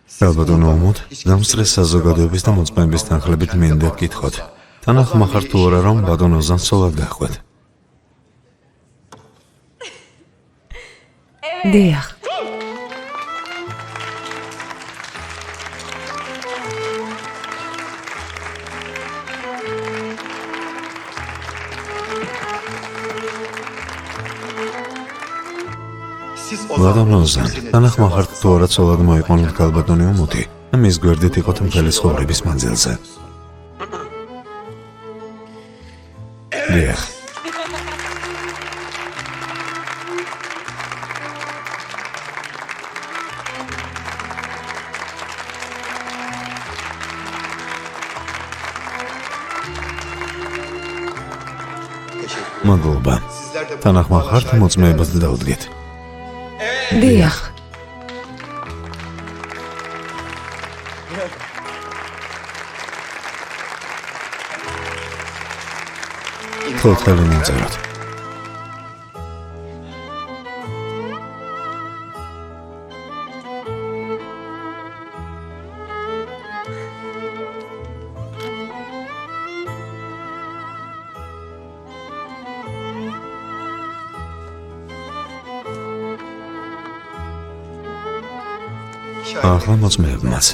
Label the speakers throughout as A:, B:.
A: ალბათონო ომოთ, დამსწრეს საზოგადოების და მოწმეების თანხლებით მინდა გკითხოთ. თანახ მახარ თუ არა რომ ბატონო ზანსოლად გახვეთ.
B: დიახ.
A: ბატონოზან, თანახ მახარ თუ არა ცოლად მოიყვანოთ გალბატონი ომოთი და მის გვერდით იყოთ მთელი ცხოვრების მანძილზე. დიახ. მადლობა. თანახ მახართ მოწმეებას დაუდგეთ.
B: დიახ.
A: თოთხელი მიწეროთ. ახლა მოწმეებმაც.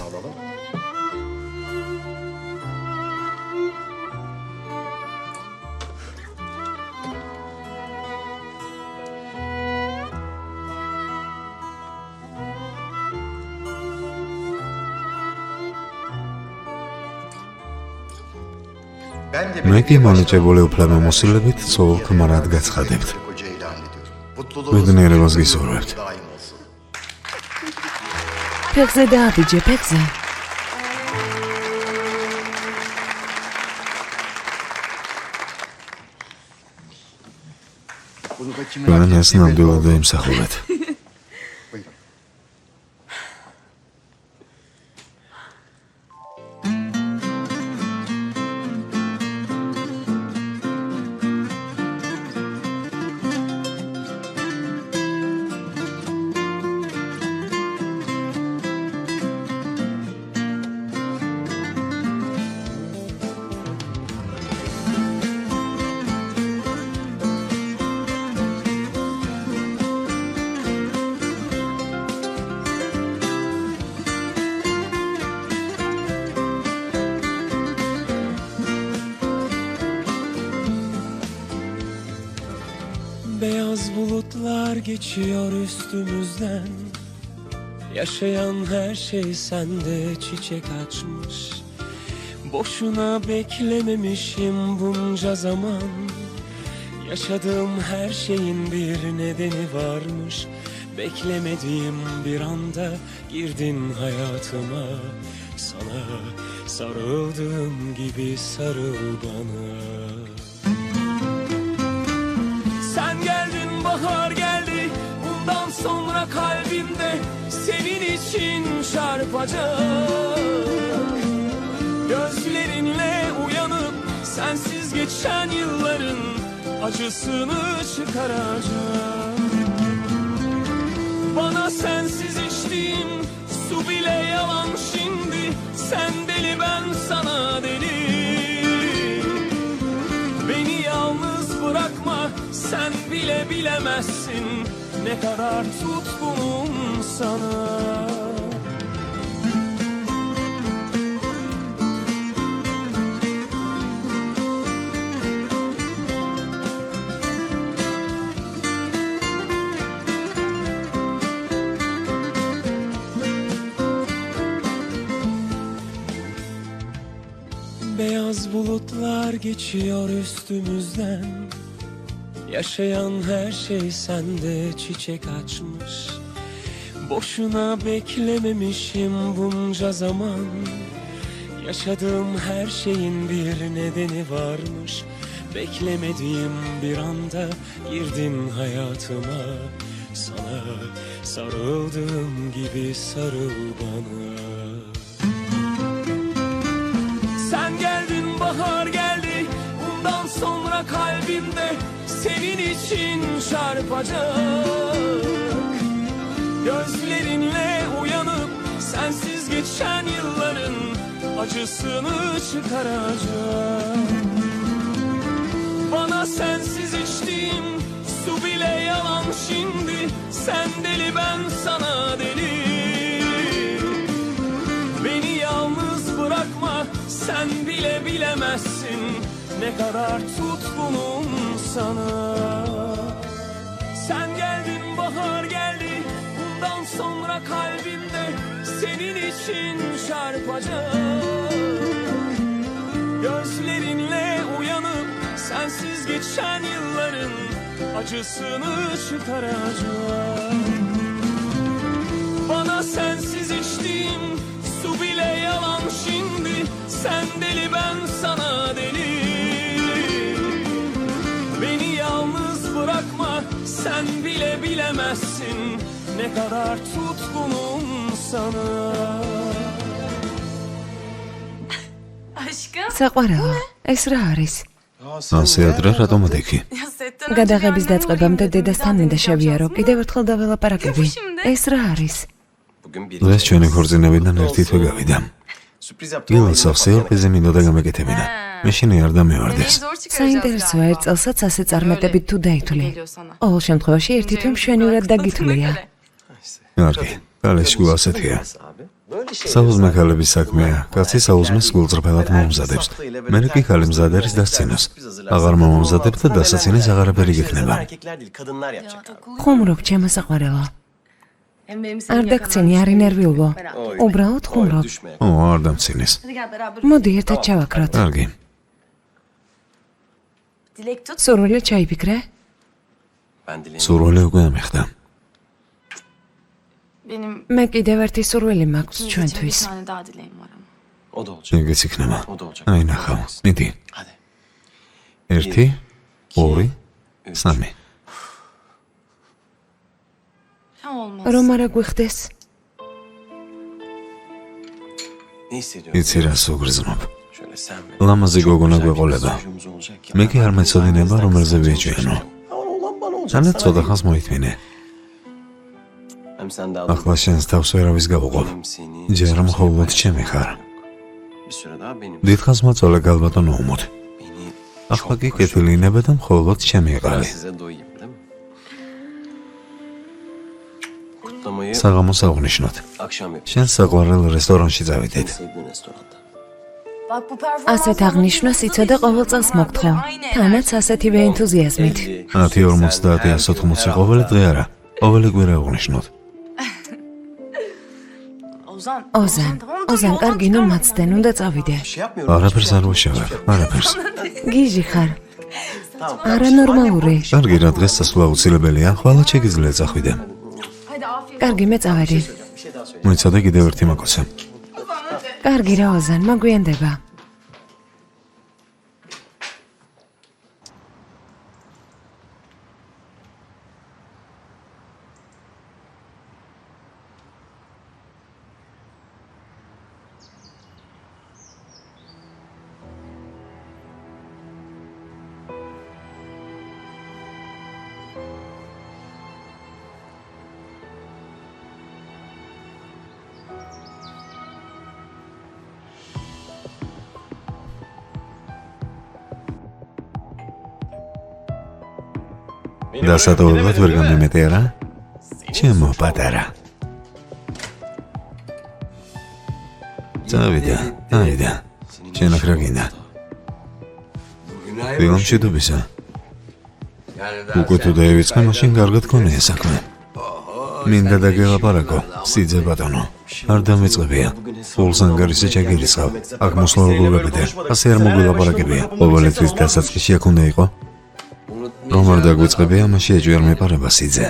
A: მე კი მონიჭებული უფლებამოსილებით ცოლ ქმარად გაცხადებთ. მეგნიერებას გისურვებთ.
B: ფეხზე დააბიჯე, ფეხზე.
A: მან ეს ნამდვილად დაიმსახურეთ.
C: Beyaz bulutlar geçiyor üstümüzden. Yaşayan her şey sende çiçek açmış. Boşuna beklememişim bunca zaman. Yaşadığım her şeyin bir nedeni varmış. Beklemediğim bir anda girdin hayatıma. Sana sarıldığım gibi sarıl bana. Sen geldin, bahar geldi. Bundan sonra kalbimde senin için çarpacak. Gözlerinle uyanıp sensiz geçen yılların acısını çıkaracak. Bana sensiz içtiğim su bile yalan şimdi. Sen deli, ben sana deli. Beni yalnız bırakma, sen bile bilemezsin ne kadar tutkunum sana. Beyaz bulutlar geçiyor üstümüzden. Yaşayan her şey sende çiçek açmış. Boşuna beklememişim bunca zaman. Yaşadığım her şeyin bir nedeni varmış. Beklemediğim bir anda girdin hayatıma. Sana sarıldığım gibi sarıl bana. Sen geldin, bahar geldi. Bundan sonra kalbimde senin için çarpacak. Gözlerinle uyanıp sensiz geçen yılların acısını çıkaracağım. Bana sensiz içtiğim su bile yalan şimdi. Sen deli ben sana deli. Beni yalnız bırakma, sen bile bilemezsin ne kadar tutkunum sana. Sen geldin, bahar geldi, bundan sonra kalbimde senin için çarpacağım. Gözlerinle uyanıp sensiz geçen yılların acısını çıkaracağım. Bana sensiz içtiğim su bile yalan şimdi. Sen deli ben sana deli. Beni yalnız bırakma, sen bile bilemezsin ne kadar tutkunum sana.
D: Aşkım.
B: საყვარელო, ეს რა არის?
A: ასე ადრე რატომ დიქი?
D: Ya setten
B: გადაღების დაწყებამდე დედასთან მინდა შევიარო. კიდევ ერთხელ დაველაპარაკები. ეს რა არის?
A: დღეს ჩვენი ქორწინებიდან ერთი თვე გავიდა. გილს ახსეორფეზე მინდოდა გამეკეთებინა. მე შენი არ დამევარდეს.
B: საინტერესოა, ერთ წელსაც ასე წარმატებით თუ დაითვლი. ყოველ შემთხვევაში ერთი თვე მშვენივრად დაგითვლია.
A: კარგი, კალეშკუ ასეთია. საუზმე ქალების საქმეა. კაცი საუზმეს გულწრფელად მომზადებს. მე კი ქალი მზად არის დასცინოს. აღარ მომზადებ და დასაცინეს აღარაფერი გექნება.
B: ხუმრობ, ჩემო საყვარელო. არ დაგცინი, არ ინერვიულო. უბრალოდ ხუმრობ.
A: ო, არ დამცინეს.
B: მოდი ერთად ჩავაქროთ.
A: კარგი.
D: Dilek tut.
B: სურვილი ჩაიფიქრე?
A: სურვილი უკვე ამიხდა.
D: Benim
B: მე კიდევ ერთი სურვილი მაქვს
D: bir
B: ჩვენთვის.
D: tane daha dileğim var ama.
E: O da olacak.
A: ეგეც იქნება.
E: O da olacak.
A: აი ნახავ. მიდი.
E: Hadi.
A: 1 2 3
D: Ya olmaz.
B: რომ არა გვიხდეს?
E: Ne hissediyorsun?
A: იცი რა სუგრძნობ.
E: Şöyle sen ve...
A: ლამაზი გოგონა გვეყოლება.
E: Çocuğumuz olacak ya.
A: მე კი არ მეწოდინება რომელზე ვეჭვიანო.
E: Ama olan bana olacak.
A: თანაც ცოტა ხანს მოითმინე.
E: Hem sen daha
A: ახლა შენს თავს ვერავის გავუყობ.
E: Hem seni...
A: ჯერ მხოლოდ ჩემი ხარ.
E: Bir süre daha benim.
A: დიდხანს მოწოლე გალბატონო უმოდ.
E: Beni
A: ახლა კი კეთილინება და მხოლოდ ჩემი
E: ben
A: იყავი.
E: size doyayım değil mi? Kutlamayı
A: საღამოს აღნიშნოთ.
E: akşam yapacağız.
A: შენ საყვარელ რესტორანში წავიდეთ.
E: Sevdiğin restoranda.
D: Bak bu performans.
B: ასეთ აღნიშვნას იცოდე ყოველ წელს მოგთხოვ. თანაც ასეთივე ენთუზიაზმით.
A: 10:50-180 ყოველი დღე არა. ყოველი კვირა აღნიშნოთ.
D: Ozan.
B: ოზან,
D: tamam dur,
B: ოზან,
D: yoldan
B: კარგი, ნუ
D: çıkarma.
B: მაცდენ, უნდა წავიდე.
E: Bir şey yapmıyorum.
A: არაფერს არ ვუშავებ. არაფერს.
B: გიჟი ხარ.
E: Tamam.
B: არანორმალური.
A: კარგი, რა დღეს სასვლა აუცილებელია. ხვალა შეგიძლია წახვიდე.
D: Hadi afiyet.
B: კარგი, მე წავედი.
E: Bir şey daha söyle.
A: მოიცადე კიდევ ერთი მაკოცე.
B: კარგი რა, ოზან, მაგვიანდება.
A: დასატოვებლად ვერ გამიმეტე არა? ჩემო პატარა. წავიდა, აიდა. შენ ახლა გინდა. ვიღამშიდობისა. უკვე თუ დაივიწყე, მაშინ კარგად გქონია საქმე. მინდა დაგელაპარაკო, სიძე ბატონო. არ დამეწყებია. ფულს ანგარიში ჩაგირისყავ. აქ მოსვლა როგორებდე. ასე არ მოგვილაპარაკებია. ყოველთვის დასაწყისში აქ უნდა იყო. რომ არ დაგვიწყებია, მაშინ ეჭვი არ მეპარება სიძე.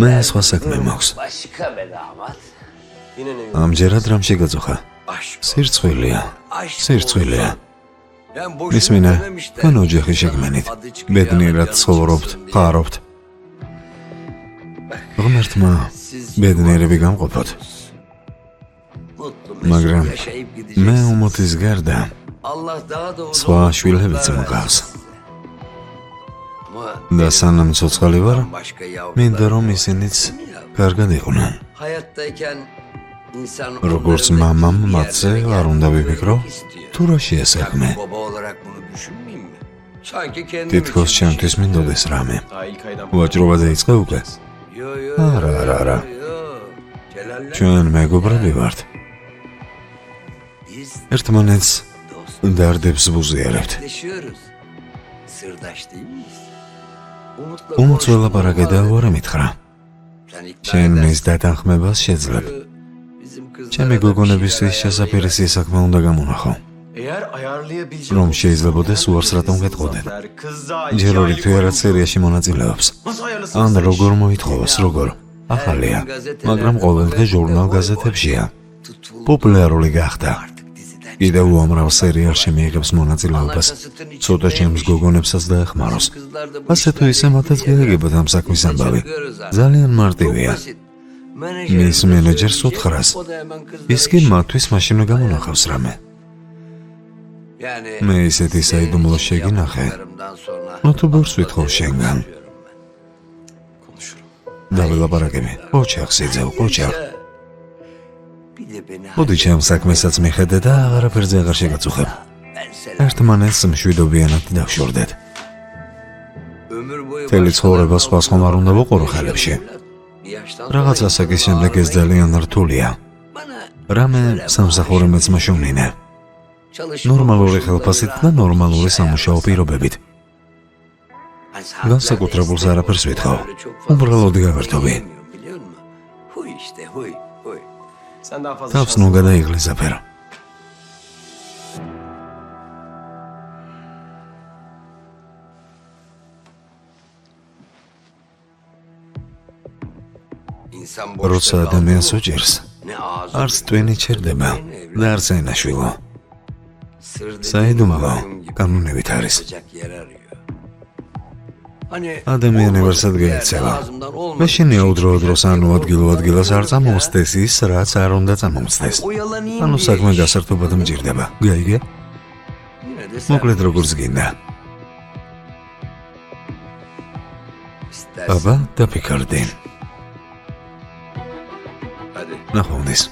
A: მე სხვა საქმე მაქვს.
E: Yine ne?
A: ამჯერად რამში გაძოხა? სირცხვილია. სირცხვილია. მისმინე, თქვენ ოჯახი შეგმენით. ბედნიერად ცხოვრობთ, ხარობთ. ღმერთმა ბედნიერები გამყოფოთ. მაგრამ მე უმოთის გარდა სხვა შვილებიც მყავს. და სანამ ცოცხალი ვარ, მინდა რომ ისინიც კარგად იყვნენ.
F: Hayattayken
A: როგორც მამამ მათზე არ უნდა ვიფიქრო, თუ რა შეესახმე. თითქოს ჩემთვის მინდოდეს რამე. ვაჭრობა დაიწყე უკვე? არა. ჩვენ მეგობრები ვართ. ერთმანეთს დარდებს ვუზიარებთ. უმოც ველაპარაკე და უარა მითხრა. შენ მის დათანხმებას შეძლებ. ჩემი გოგონებისთვის შესაფერისი საქმე უნდა გამონახო. რომ შეიძლებოდეს უარს რატომ გეტყოდეთ. ჯერ ორი თუ არა სერიაში მონაწილეობს. ან როგორ მოითხოვოს, როგორ. ახალია, მაგრამ ყოველდღე ჟურნალ გაზეთებშია. პოპულარული გახდა. კიდევ უამრავ სერიალში მიიღებს მონაწილეობას. ცოტა ჩემს გოგონებსაც დაეხმაროს. ასე თუ ისე მათაც გაიგებათ ამ საქმის ამბავი. ძალიან მარტივია. მის მენეჯერს უთხრას. ის კი მათთვის მაშინვე გამონახავს რამე. მე ისეთი საიდუმლო შეგინახე. თუ ბორს ვითხოვ შენგან. დავილაპარაკები. ოჩახს იძევ, ოჩახ. მოდი ჩემ საქმესაც მიხედე და აღარაფერზე აღარ შეგაწუხებ. ერთმანეთს მშვიდობიანად დავშორდეთ. მთელი ცხოვრება სხვას ხომ არ უნდა ვუყურო ხელებში. რაღაც ასაკის შემდეგ ეს ძალიან რთულია. რამე სამსახური მეცმა შოვნინე. ნორმალური ხელფასით და ნორმალური სამუშაო პირობებით. განსაკუთრებულს არაფერს ვითხოვ. უბრალოდ გავერთობი. თავს ნუ გადაიღლიზაფერ. როცა ადამიანს უჭირს, არც ტვინი ჩერდება და არც ენაშვილო. საიდუმლო კანონებით არის. ადამიანი ვერსად გაეცელა. მაშინია udro-udros ანუ ადგილ-ადგილას არ წამოუწდეს ის, რაც არ უნდა წამოუწდეს. ანუ საქმე გასართობად მჭირდება. გაიგე? მოკლედ როგორც გინდა. აბა, დაფიქრდი. ნახვამდის.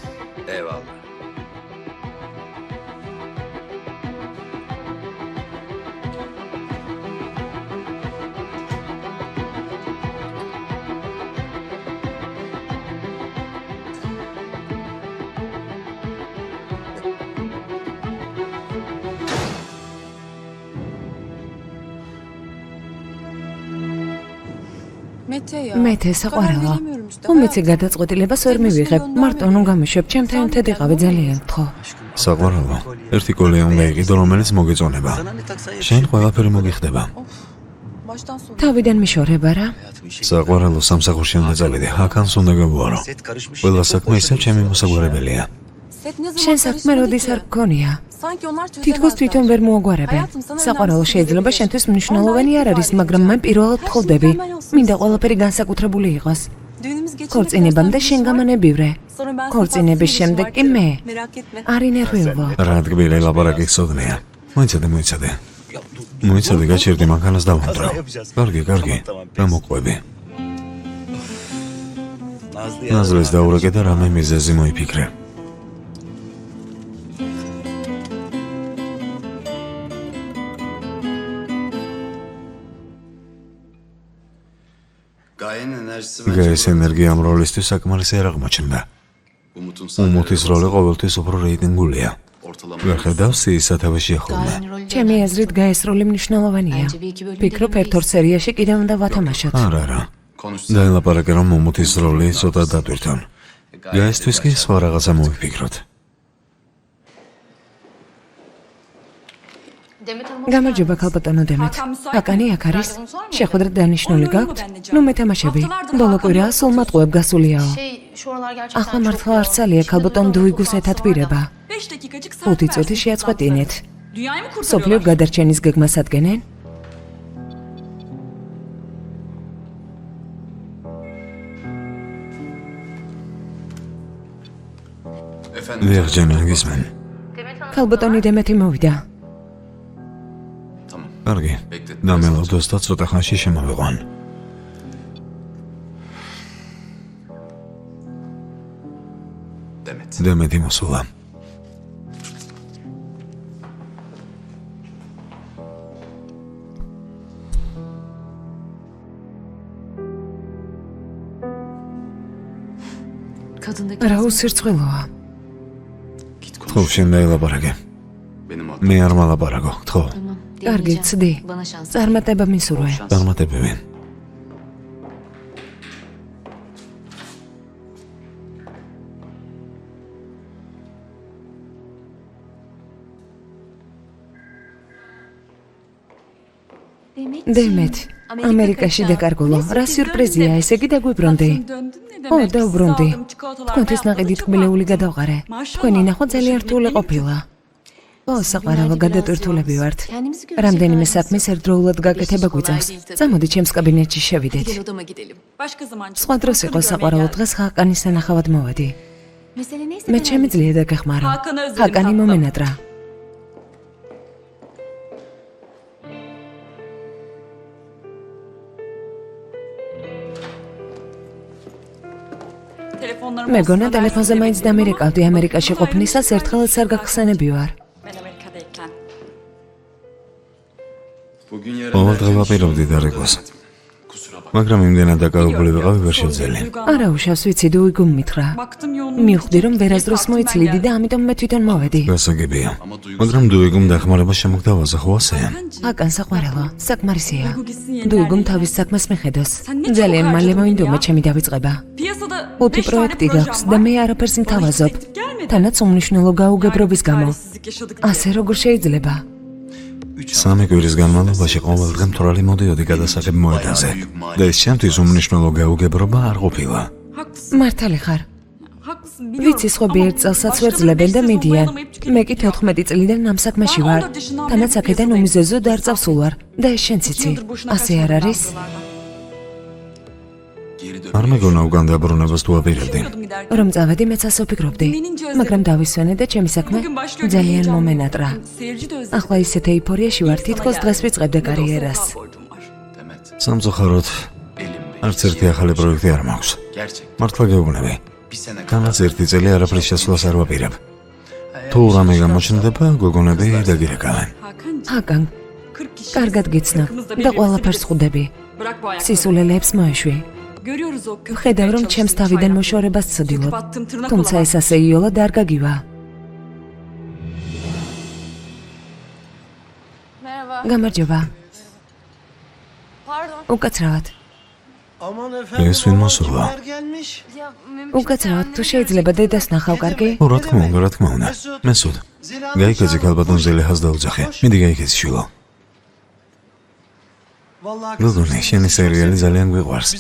B: მეთე საყვარელო. უმეცი გადაწყვეტილებას ვერ მივიღებ. მარტო ნუ გამიშვებ, ჩემთან ერთად იყავი ძალიან ხო.
A: საყვარელო, ერთი კოლია უნდა იყიდო, რომელიც მოგეწონება. შენ ყველაფერი მოგიხდება.
B: თავიდან მიშორება რა.
A: საყვარელო, სამსახურში უნდა წავიდე, აქანს უნდა გავუარო. ყველა საქმე ისევ ჩემი მოსაგვარებელია.
B: შენ საქმე როდის არ გქონია? თითქოს თვითონ ვერ მოაგვარებენ. საყვარელო შეიძლება შენთვის მნიშვნელოვანი არ არის, მაგრამ მე პირველად ვთხოვდები. მინდა ყველაფერი განსაკუთრებული იყოს. ქორწინებამდე შენ გამანებივრე. ქორწინების შემდეგ კი მე. არ ინერვიულო.
A: რა ადგილი ლაპარაკი ხსოდნია. მოიცადე. მოიცადე, გაჩერდი მანქანას დავამტრავ. კარგი. რა მოყვები? ნაზლეს დაურეკე და რამე მიზეზი მოიფიქრე. გაეს ენერგია ამ როლისთვის საკმარისი არ აღმოჩნდა. უმოთის როლი ყოველთვის უფრო რეიტინგულია. ვერხედავს ის სათავეში ახალმა.
B: ჩემი აზრით გაეს როლი მნიშვნელოვანია. ფიქრობ ერთ-ორ სერიაში კიდევ უნდა ვათამაშოთ.
A: არა. დაილაპარაკე რომ უმოთის როლი ცოტა დატვირთონ. გაესთვის კი სხვა რაღაცა მოვიფიქროთ.
B: გამარჯობა ქალბატონო დემეთ. აკანი აქ არის? შეხვედრა დანიშნული გაქვთ? ნუ მეთამაშები. ბოლო კვირაა სულ მატყუებ გასულიაო. ახლა მართლა არცალია ქალბატონ დუიგუს ეთათბირება. 5 წუთი შეაწყვეტინეთ. სოფლიო გადარჩენის გეგმას ადგენენ?
A: ვერჯენა გისმენ.
B: ქალბატონი დემეთი მოვიდა.
A: კარგი, დამელოდოს და ცოტა ხანში შემოვიყვან. დემეთი მოსულა.
B: რა უსირცხვილოა.
A: თქო, შენ დაელაპარაკე. მე არ მალაპარაკო, თქო.
B: კარგი, ცდი. წარმატება მისურვე.
A: წარმატებები.
B: დემეთ, ამერიკაში დაკარგულო. რა სიურპრიზია, ესე იგი დაგვიბრუნდი. ო, დავბრუნდი. თქვენთვის ნაყიდი თქმილეული გადავყარე. თქვენი ნახვა ძალიან რთული ყოფილა. ო, საყვარელო, გადატვირთულები ვართ. რამდენიმე საქმის ერთდროულად გაკეთება გვიწევს. წამოდი ჩემს კაბინეტში შევიდეთ. სხვა დროს იყო საყვარელო, დღეს ჰაკანის სანახავად მოვედი. მე ჩემი ძლია დაგეხმარო. ჰაკანი მომენატრა. მეგონა ტელეფონზე მაინც დამირეკავდი ამერიკაში ყოფნისას ერთხელაც არ გახსენები ვარ.
A: ყოველდღე ვაპირებდი დარეკვას. მაგრამ იმდენად დაკავებული ვიყავი, ვერ შევძელი.
B: არა უშავს ვიცი, დუიგუმ მითხრა. მივხვდი რომ ვერასდროს მოიცლიდი და ამიტომ მე თვითონ მოვედი.
A: გასაგებია. მაგრამ დუიგუმ დახმარება შემოგდავაზე, ხო ასეა?
B: ჰაკან საყვარელო, საკმარისია. დუიგუმ თავის საქმეს მიხედოს. ძალიან მალე მოინდომა ჩემი დავიწყება. 5 პროექტი გაქვს და მე არაფერს მთავაზობ. თანაც უმნიშვნელო გაუგებრობის გამო. ასე როგორ შეიძლება?
A: 3 კვირის განმავლობაში ყოველდღე მთვრალი მოდიოდი გადასაღებ მოედანზე და ეს ჩემთვის უმნიშვნელო გაუგებრობა არ ყოფილა.
B: მართალი ხარ. ვიცი, სხვები 1 წელსაც ვერ ძლებენ და მიდიან. მე კი 14 წლიდან ამ საქმეში ვარ. თანაც აქედან უმიზეზო დარწავსულ ვარ და ეს შენც იცი. ასე არ არის?
A: არ მეგონა უკან დაბრუნებას თუ აპირებდი.
B: რომ წავედი, მეც ასე ვფიქრობდი. მაგრამ დავისვენე და ჩემი საქმე ძალიან მომენატრა. ახლა ისეთ ეიფორიაში ვარ, თითქოს დღეს ვიწყებდე კარიერას.
A: სამწუხაროდ, არც ერთი ახალი პროექტი არ მაქვს. მართლა გეუბნები. თანაც 1 წელი არაფრის შესვლას არ ვაპირებ. თუ რამე გამოჩნდება, გოგონები დაგირეკავენ.
B: ჰაკან, კარგად გიცნობ და ყველაფერს ხვდები. სისულელეებს მოეშვი. ვხედავ, რომ ჩემს თავიდან მოშორებას ცდილობ. თუმცა ეს ასე იოლად არ გაგივა. გამარჯობა. უკაცრავად.
A: ეს ვინ მოსულა?
B: უკაცრავად, თუ შეიძლება დედას ნახავ, კარგი?
A: ო, რა თქმა უნდა, რა თქმა უნდა. მესუთ. გაიქეცი ქალბატონ ზელეჰას დაუძახე. მიდი გაიქეცი შვილო. გოგონი, შენი სერიალი ძალიან გვიყვარს.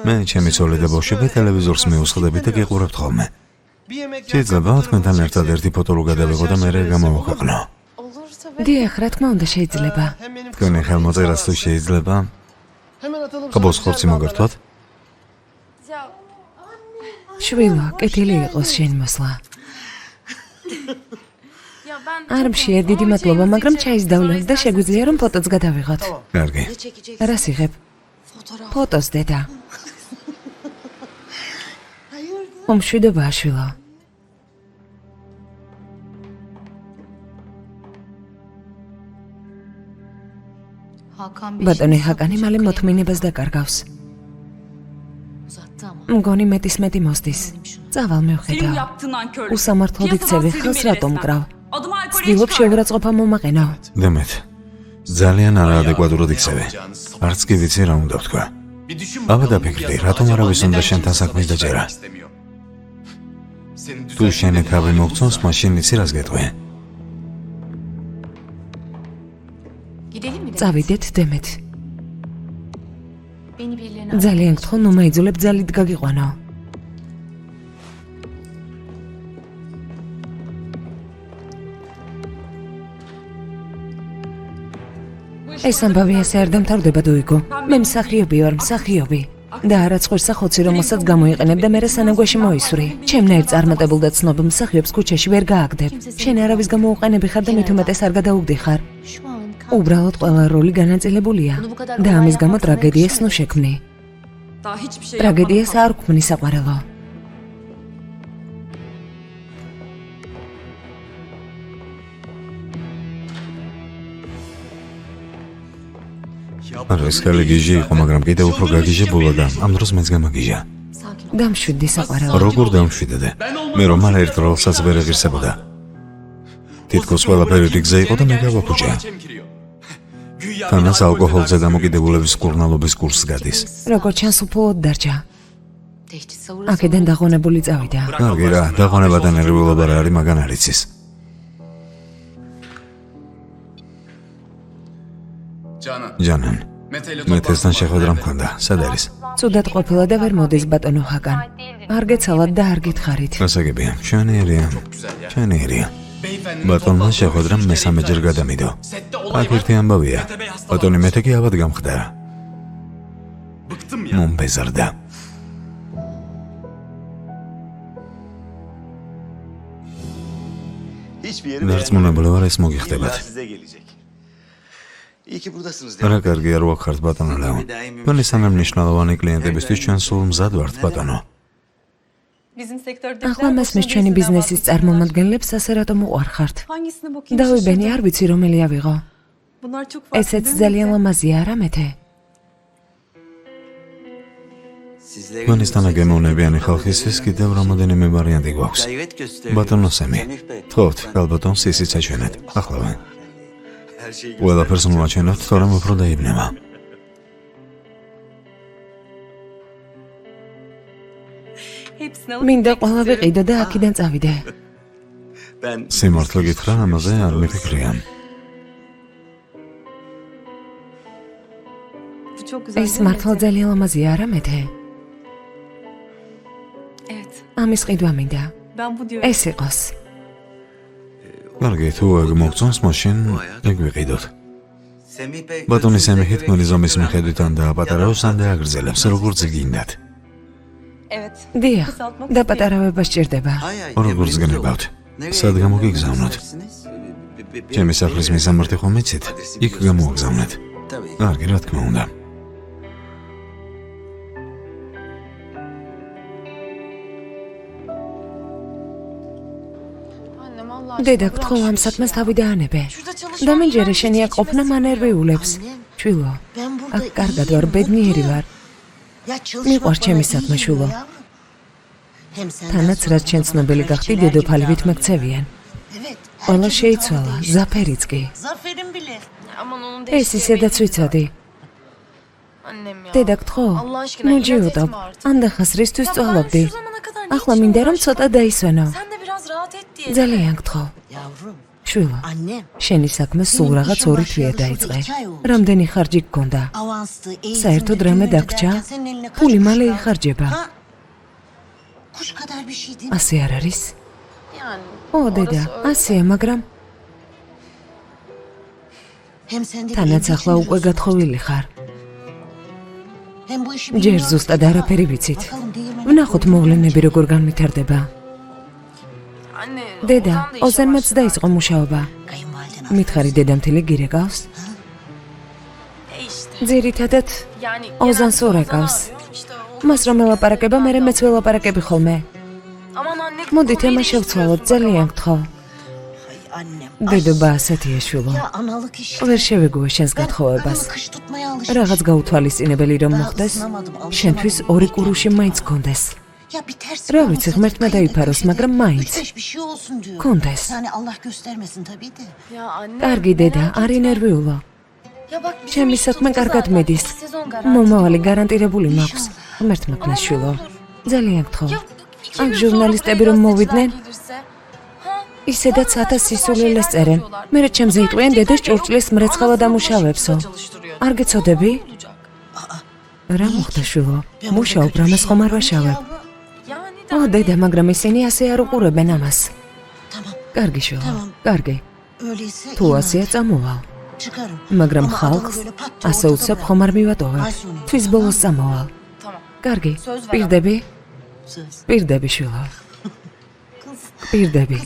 A: მე ჩემი ცოლი და ბავშვები ტელევიზორს მივუსხდებით და გიყურებთ ხოლმე. შეიძლება თქვენთან ერთად ერთი ფოტო რო გადავიღო და მერე გამოვაქვეყნო.
B: დიახ, რა თქმა უნდა შეიძლება.
A: თქვენი ხელმოწერაც თუ შეიძლება? ხაბოს ხორცი მოგართვათ?
B: შვილო, კეთილი იყოს შენი მოსვლა. არ მშიერ, დიდი მადლობა, მაგრამ ჩაის დავლევ და შეგვიძლია რომ ფოტოც გადავიღოთ.
A: კარგი.
B: რას იღებ? ფოტოს, დედა. მშვიდობაა, შვილო. ბატონი ჰაკანი მალე მოთმინებას დაკარგავს. მგონი მეტი მოსდის. წავალ მივხედავ. უსამართლოდ იქცევი, ხელს რატომ კრავ? ვცდილობ შეურაცხყოფა მომაყენო.
A: დემეთ, ძალიან არაადეკვატურად იქცევი. არც კი ვიცი რა უნდა ვთქვა. აბა დაფიქრდი, რატომ არავის უნდა შენთან საქმის დაჭერა? თუ შენი თავი მოგწონს, მაშინ იცი რას გეტყვი.
B: წავიდეთ, დემეთ. ძალიან გთხოვ, ნუ მაიძულებ ძალით გაგიყვანო. ეს ამბავი ასე არ დამთავრდება, დუიგო. მე მსახიობი ვარ, მსახიობი. და არაც ხორსა ხოცი, რომელსაც გამოიყენებ და მერე სანაგვაში მოისვრი. ჩემნაირ წარმატებულ და ცნობ მსახიობს ქუჩაში ვერ გააგდებ. შენ არავის გამოუყენები ხარ და მით უმეტეს არ გადაუგდიხარ. უბრალოდ ყველა როლი განაწილებულია და ამის გამო ტრაგედიას ნუ შექმნი. ტრაგედიას არ გვქმნი საყვარელო.
A: არა, ეს ხელი გიჟი იყო, მაგრამ კიდევ უფრო გაგიჟებულა და ამ დროს მეც გამაგიჟა.
B: დამშვიდდი საყვარელო.
A: როგორ დამშვიდდე? მე რომ არ ერთ როლსაც ვერ ეღირსებოდა. თითქოს ყველაფერი რიგზე იყო და მე გავაფუჭა. თანაც ალკოჰოლზე დამოკიდებულების კურნალობის კურსს გადის.
B: როგორც ჩანს უფლოდ დარჩა. აქედან დაღონებული წავიდა.
A: კარგი რა, დაღონება და ნერვიულობა რა არის, მაგან არ იცის. ჯანან, მე თესთან შეხვედრა მქონდა. სად არის?
B: ცუდად ყოფილა და ვერ მოდის ბატონო ჰაგან. არ გეცალათ და არ გითხარით.
A: გასაგებია, შენიერია. ბატონმა შეხვედრა მესამეჯერ გადამიდო. აქ ერთი ამბავია. ბატონი მეთქი ავად გამხდარა. მომბეზარდა. დარწმუნებული ვარ, ეს მოგიხდებათ. რა კარგი არ ვახართ, ბატონო ლეონ. თქვენი სამემნიშნელოვანი კლიენტებისთვის ჩვენ სულ მზად ვართ, ბატონო.
B: ახლა მესმის ჩვენი ბიზნესის წარმომადგენლებს ასე რატომ უყარხართ? დავიბენი, არ ვიცი რომელი ავიღო. ესეც ძალიან ლამაზია, არა მეთე?
A: თქვენისთანა გემოვნებიანი ხალხისთვის კიდევ რამოდენიმე ვარიანტი გვაქვს. ბატონო სემი, თხოვთ, ალბათონ სისიც აჩვენეთ. ახლავე. ყველაფერს მოვაჩვენოთ, თორემ უფრო დაიბნება.
B: მინდა ყველა ვიყიდო და აქედან წავიდე.
A: სიმართლე გითხრა, ამაზე არ მიფიქრია.
B: ეს მართლა ძალიან ლამაზია, არა მეთე? ამის ყიდვა მინდა. ეს იყოს.
A: კარგი, თუ ეგ მოგწონს, მაშინ ეგ ვიყიდოთ. ბატონი სემი თქვენი ზომის მიხედვით ან დააპატარაოს, ან დააგრძელებს, როგორც გინდათ.
B: დიახ, დაპატარავება სჭირდება.
A: როგორც გნებავთ. სად გამოგიგზავნოთ? ჩემი სახლის მისამართი ხომ იცით? იქ გამოვაგზავნეთ. კარგი, რა თქმა უნდა.
B: დედა, გთხოვ ამ საქმეს თავი დაანებე. დამენჯერე შენი აქ ყოფნა მანერვიულებს. ჩვილო, აქ კარგად ვარ, ბედნიერი ვარ. მიყვარს ჩემი საქმე, შვილო. თანაც რაც შენ ცნობილი გახდი, დედოფალივით მაქცევიან. ყველა შეიცვალა, ზაფერიც კი. ეს ისედაც ვიცოდი. დედა, გთხოვ, ნუ ჯიუტობ, ანდახასრისთვის სწავლობდი. ახლა მინდა რომ ცოტა დაისვენო. ძალიან გთხოვ. შვილო, შენი საქმე სულ რაღაც 2 თვეა დაიწყე. რამდენი ხარჯი გქონდა? საერთოდ რამე დაგჭა? ფული მალე იხარჯება. ასე არ არის? ო, დედა, ასეა, მაგრამ თანაც ახლა უკვე გათხოვილი ხარ. ჯერ ზუსტად არაფერი ვიცით. ვნახოთ მოვლენები როგორ განვითარდება. დედა, ოზანმაც დაიწყო მუშაობა. მითხარი დედამთილი გირეკავს? ძირითადად ოზანს ურეკავს. მას რომ ელაპარაკება, მერე მეც ველაპარაკები ხოლმე. მოდით ემა შევცვალოთ, ძალიან გთხოვ. დედობა ასეთია, შვილო. ვერ შევეგუო შენს გათხოვებას. რაღაც გაუთვალისწინებელი რომ მოხდეს, შენთვის 2 კურუში მაინც გქონდეს. რა ვიცი, ღმერთმა დაიფაროს, მაგრამ მაინც გქონდეს. კარგი დედა, არი ნერვიულო. ჩემი საქმე კარგად მედის. მომავალი გარანტირებული მაქვს. ღმერთმა ქნას, შვილო. ძალიან გთხოვ. აქ ჟურნალისტები რომ მოვიდნენ, ისედაც 1000 სისულელეს წერენ. მერე ჩემზე იტყვიან დედას ჭურჭლის მრეცხალა დამუშავებსო. არ გეცოდები? რა მოხდა, შვილო? მუშაობ, რამეს ხომ არ ვაშავებ? ო, დედა, მაგრამ ისინი ასე არ უყურებენ ამას. კარგი, შვილო, კარგი. თუ ასეა, წამოვალ. მაგრამ ხალხს ასე უცებ ხომ არ მივატოვებ. თვის ბოლოს წამოვალ. კარგი, პირდები? პირდები, შვილო. პირდები.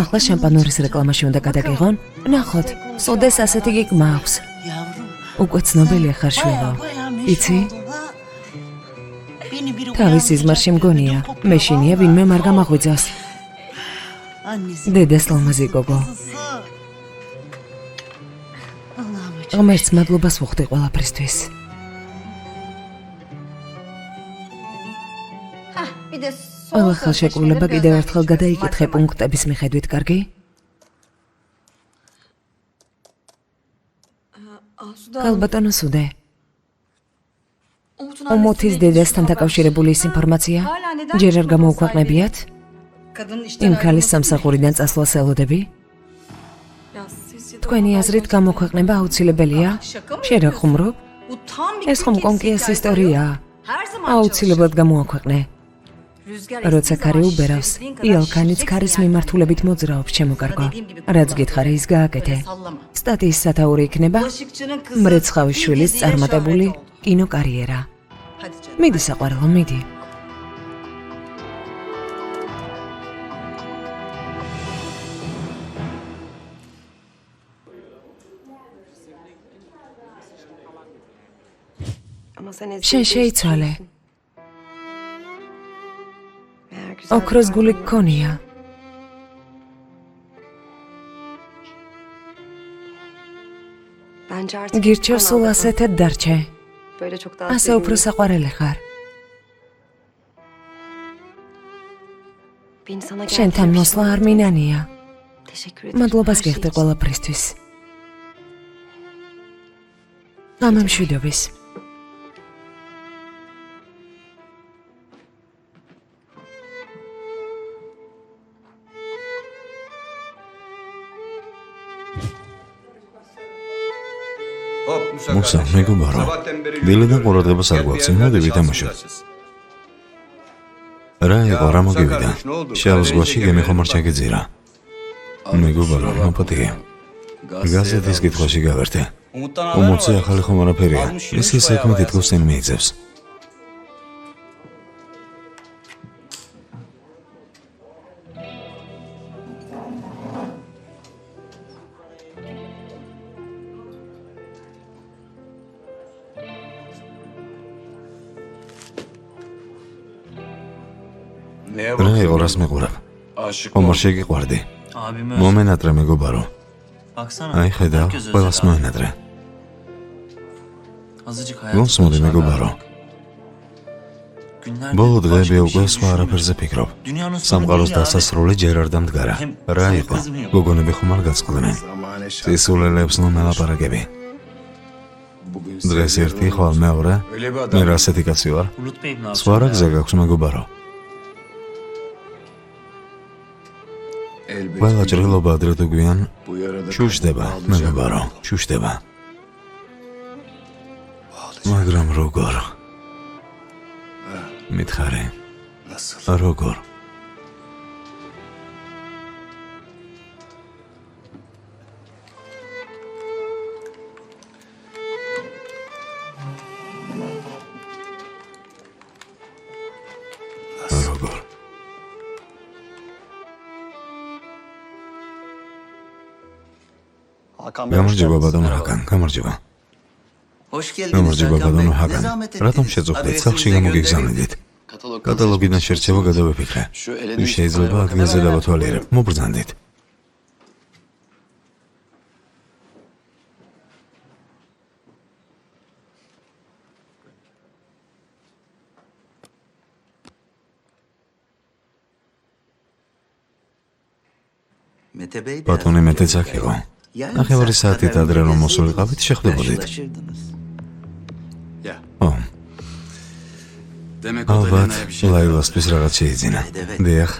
B: ახლა შამპანურის რეკლამაში უნდა გადაგიღონ? ნახოთ, სოდეს ასეთი გიგმა აქვს. უკვე ცნობილია ხარ, შვილო. იცი? თავის სიზმარში მგონია, მეშინია ვინმე არ გამაღვიძოს. დედას ლამაზი გოგო. ღმერთს მადლობას ვუხდი ყველაფრისთვის. ყველა ხელშეკრულება კიდევ ერთხელ გადაიკითხე პუნქტების მიხედვით, კარგი? ქალბატონო სუდე. უმოთის დედასთან დაკავშირებული ის ინფორმაცია ჯერ არ გამოუქვეყნებიათ? იმ ქალის სამსახურიდან წასვლას ელოდები? თქვენი აზრით გამოქვეყნება აუცილებელია? შენ რა ხუმრობ? ეს ხომ კონკიას ისტორიაა. აუცილებლად გამოაქვეყნე. როცა ქარი უბერავს, იალქანიც ქარის მიმართულებით მოძრაობს, ჩემო კარგო. რაც გითხარი, ის გააკეთე. სტატიის სათაური იქნება მრეცხავის შვილის წარმატებული კინოკარიერა. მიდი საყვარელო, მიდი. შენ შეიცვალე. ოქროს გული გქონია. გირჩევ სულ ასეთად დარჩე. ასე უფრო საყვარელი ხარ. შენთან მოსვლა არ მინანია. მადლობას გიხდი ყველაფრისთვის. გამემშვიდობის.
A: მუსა, მეგობარო. დილიდან ყურადღებას არ გვაქვს, მოდი ვითამაშოთ. რა იყო, რა მოგივიდა? შავ ზღვაში გემი ხომ არ ჩაგეძირა? მეგობარო, მოპატია. გაზეთის კითხვაში გავერთე. უმოცე ახალი ხომ არაფერია. მისი საქმე თითქოს წინ მიიწევს. რა იყო, რას მეყურებ? ხომ არ შეგიყვარდი? მომენატრე მეგობარო. აი ხედავ, ყველას მოენატრე. გონსმოდი მეგობარო. ბოლო დღეები უკვე სხვა არაფერზე ფიქრობ. სამყაროს დასასრული ჯერ არ დამდგარა. რა იყო? გოგონები ხომ არ გაწყდნენ? სისულელებს ნომელაპარაკები. დღეს ერთი, ხვალ მეორე. მე რა ასეთი კაცი ვარ? სხვა რა გზა გაქვს მეგობარო? ყველა ჭრილობა ადრე თუ გვიან შუშდება, მეგობარო, შუშდება. მაგრამ როგორ? მითხარი. როგორ? როგორ? გამარჯობა ბატონო ჰაგან, გამარჯობა. გამარჯობა ბატონო ჰაგან. რატომ შეწუხდით? სახლში გამოგიგზავნიდით. კატალოგიდან შერჩევა გადავიფიქრე. თუ შეიძლება ადგილზე დავათვალიერებ, მობრძანდით. ბატონი მეტეც აქ იყო. ნახევარი საათით ადრე რომ მოსულიყავით, შეხვდებოდით. ალბათ, ლაილასთვის რაღაც შეიძინა. დიახ,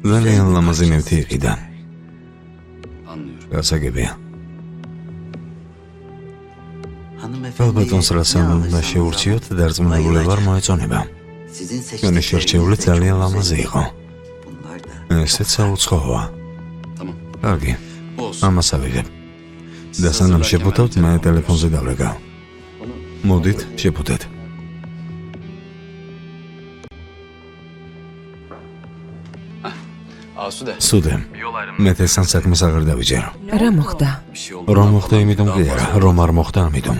A: ძალიან ლამაზი ნივთი იყიდა. გასაგებია. ალბათონს რაც უნდა შეურჩიოთ, დარწმუნებული ვარ მოეწონება. ჩვენი შერჩეული ძალიან ლამაზი იყო. ესეც საუცხოა. კარგი. ამას ავიღებ. და სანამ შეფუთავთ, მე ტელეფონზე დავრეკავ. მოდით, შეფუთეთ. სუდე, მე თესან საქმეს აღარ დავიჯერო.
B: რა მოხდა?
A: რომ მოხდა იმიტომ კი არა, რომ არ მოხდა ამიტომ.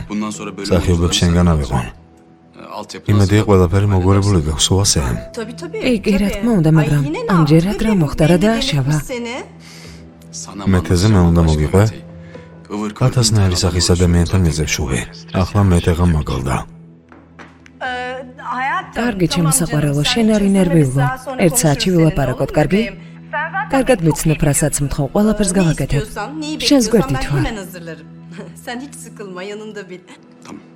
A: სახიობებს შენგან ავიყვან. იმედია ყველაფერი მოგვარებული გაქვს, უასე.
B: კი, რა თქმა უნდა, მაგრამ ამჯერად რა მოხდა, რა დააშავა?
A: მეთეზე მე უნდა მოგიყვე? ათასნაირი სახის ადამიანთან მიზებშუღი. ახლა მეტეღა მაგალდა.
B: კარგი, ჩემო საყვარელო, შენ არი ნერვიულო. 1 საათში ვილაპარაკოთ, კარგი? კარგად ვიცნობ, რასაც მთხოვ, ყველაფერს გავაკეთებ. შენს გვერდით ვარ.
F: Sen hiç sıkılma, yanında bil.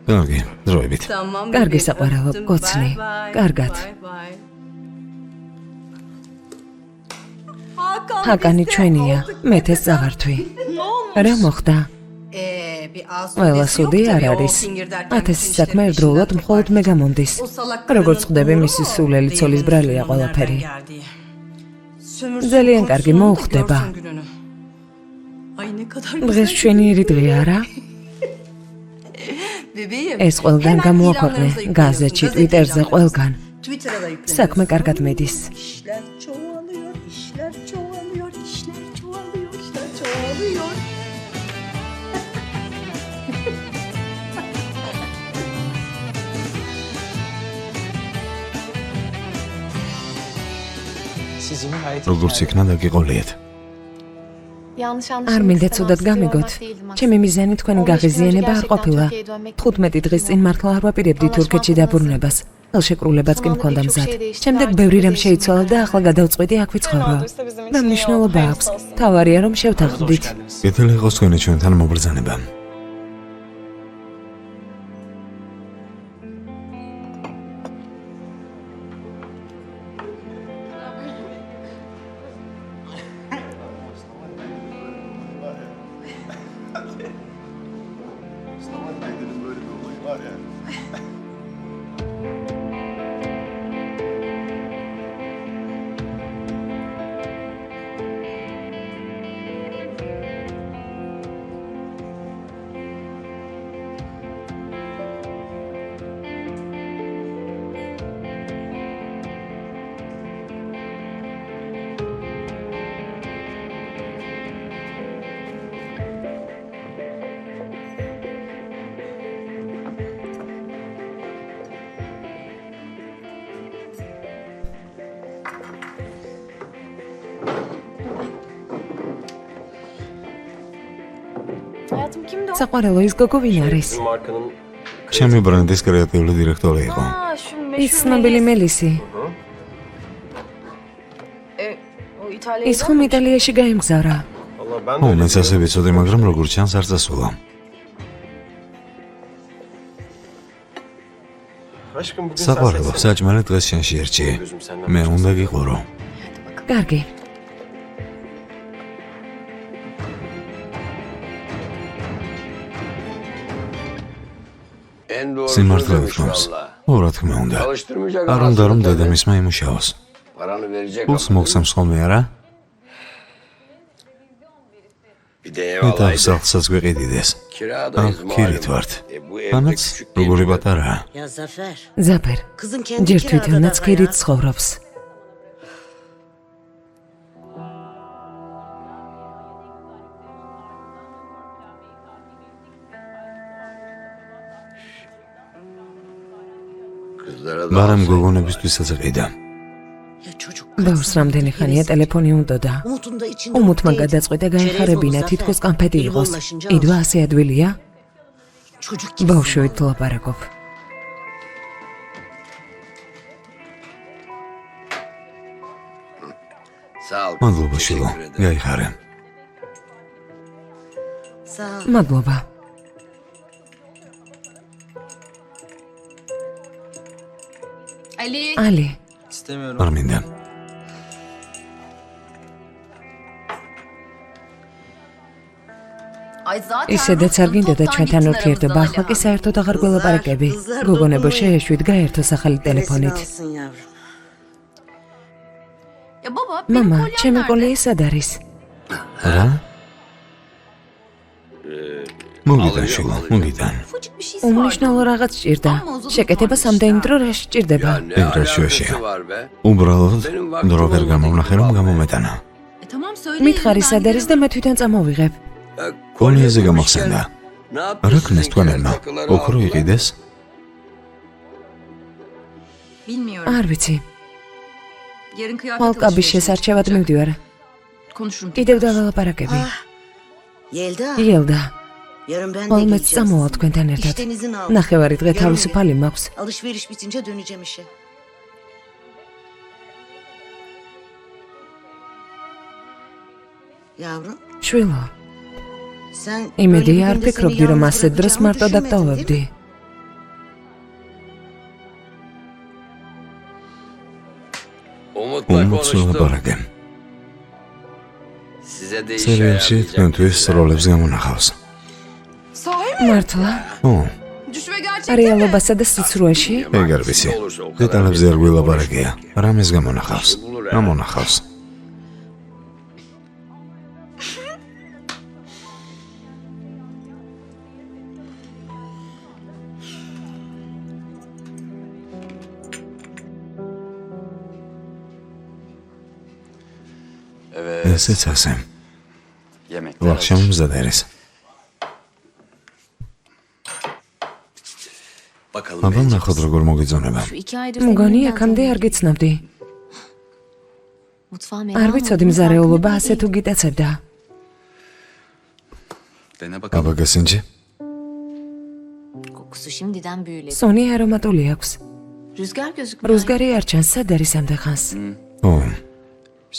A: კარგი, დროებით.
F: Tamam.
B: კარგი საყვარელო, კოცნი. კარგად. ჰაკანი ჩვენია, მეთეს წავართვი. რა მოხდა? ყველა სუდი არ არის. 1000 საქმე ერთდროულად მხოლოდ მე გამომდის. როგორც ხვდები, მისი სულელი ცოლის ბრალია ყველაფერი. ძალიან კარგი მოუხდება. დღეს ჩვენიერი დღე არა? ეს ყველგან გამოაქვეყნე, გაზეთში, ტვიტერზე, ყველგან. საქმე კარგად მედის.
F: İşler çoğalıyor, işler çoğalıyor, işler çoğalıyor, işler çoğalıyor.
E: Sizin hayatınız
A: როგორც იქნა დაგიყოლიეთ.
B: არ მინდა ცუდად გამიგოთ. ჩემი მიზანი თქვენი გაღიზიანება არ ყოფილა. 15 დღის წინ მართლა არ ვაპირებდი თურქეთში დაბრუნებას. ხელშეკრულებაც კი მქონდა მზად. შემდეგ ბევრი რამ შეიცვალა და ახლა გადავწყვიტი აქ ვიცხოვრო. და მნიშვნელობა აქვს. თავარია რომ შევთანხმდით.
A: კეთილი იყოს თქვენი ჩვენთან მობრძანება.
D: Hayatım kimdi o?
B: საყვარელო, ის გოგო ვინ არის?
E: markanın
A: ჩემი ბრენდის კრეატიული დირექტორი იყო.
D: Şu
B: ის ცნობილი მელისი.
D: O İtalya'da.
B: ის ხომ იტალიაში გაემგზავრა.
E: Vallahi ben
A: ო,
E: de
A: მეც ასე ვიცოდი, მაგრამ როგორც ჩანს არ წასულა.
E: Aşkım bugün
A: საყვარელო, საჭმელი დღეს შენ შეერჩი. მე უნდა გიყურო.
B: კარგი.
A: სიმართლე ვთქვამს. ო, რა თქმა უნდა. არ უნდა რომ დედამისმა იმუშაოს. პულს მოგცემს ხოლმე არა? მე დავსახლსაც გვიყიდიდეს. აქ ქირით ვართ. ამაც როგორი პატარაა.
G: Ya Zafer,
B: ზაფერ.
G: kızın kendi
B: ჯერ
G: kirada
B: თვითონაც
G: da
B: ქირით ცხოვრობს.
A: მაგრამ გოგონებისთვისაც ყიდა.
G: Ya çocuk
B: ბავშვს რამდენი ხანია ტელეფონი უნდოდა.
G: Umut'un da içinde
B: უმუთმა
G: ukde
B: გადაწყვიტა
G: idi.
B: გაეხარებინა,
G: Çerez
B: თითქოს
G: oldu
B: კანფეტი
G: Zafer.
B: იყოს.
G: Elbollaşınca
B: იდვა
G: olsun.
B: ასე ადვილია?
G: Çocuk gibi.
B: ბავშვით ლაპარაკობ.
A: მადლობა შილო, გაიხარე.
G: Sağ ol.
B: მადლობა.
D: Ali.
B: ალი,
A: არ მინდა.
D: Ay zaten.
B: ისედაც არ გინდოდა ჩვენთან ურთიერთობა, ახლა კი საერთოდ აღარ გველაპარაკები. გოგონებო შეეშვით, გაერთოს ახალი ტელეფონით.
G: Nesi alsın yavrum.
D: Ya baba,
B: მამა,
D: benim kolyem
B: ჩემი
D: nerede?
B: კოლეი სად არის?
A: რა? მოგიდან შილო, მოგიდან.
D: Ufacık bir şey
B: უმნიშვნელო რაღაც ჭირდა. შეკეთება სამდენი დრო რა სჭირდება?
A: ეგრე შუაშია. უბრალოდ დრო ვერ გამოვნახე რომ გამომეტანა.
D: Tamam söyle.
B: მითხარი სად არის და მე თვითონ წამოვიღებ.
A: კოლეზე გამახსენდა. რა ქნეს თქვენებმა? ოქრო იყიდეს?
D: Bilmiyorum.
B: არ ვიცი.
D: Yarın kıyafet
B: ყალყაბის
D: alışverişi
B: შესარჩევად მივდივარ.
D: konuşurum.
B: კიდევ დავალაპარაკები.
G: Yelda,
B: იელდა,
G: Yarın ben de
B: Olmaz
G: geleceğim.
B: zamoa თქვენთან ერთად.
G: İşten izin aldım.
B: ნახევარი დღე თავისუფალი მაქვს.
G: Alışveriş bitince döneceğim işe. Yavrum,
B: შვილო,
G: sen
B: იმედი
G: böyle bir
B: არ
G: günde
B: ფიქრობდი,
G: seni
B: რომ
G: yalnız
B: ასე დროს
G: bırakacağımı
B: მარტო
G: düşünmedin, değil mi?
B: დაგტოვებდი.
A: უმოცო ლაპარაკე.
H: Size de iş
A: სერიალში
H: ayarlayacak.
A: თქვენთვის როლებს გამონახავს.
B: მართლა?
A: ო,
B: რეალობასა და სიცრუეში?
A: ეგ არ ვიცი. დეტალებზე არ გვილაპარაკია. რამეს გამონახავს? გამონახავს.
H: Evet.
A: ესეც ასე.
H: Yemekler
A: ვახშამ
H: hazır.
A: მზად არის.
H: Bakalım.
A: აბა
H: beğenecek
A: ნახოთ
H: misin?
A: როგორ მოგიძონება.
B: მგონი აქამდე არ გიცნობდი. არ ვიცოდი მზარეულობა ასე თუ გიტაცებდა.
H: Dene bakalım.
A: აბა გასინჯი?
I: Kokusu şimdiden büyüledi.
B: სონი არომატული აქვს.
I: Rüzgar gözükmüyor.
B: რუსგარი არ ჩანს, სად არის ამდე ხანს?
A: ო,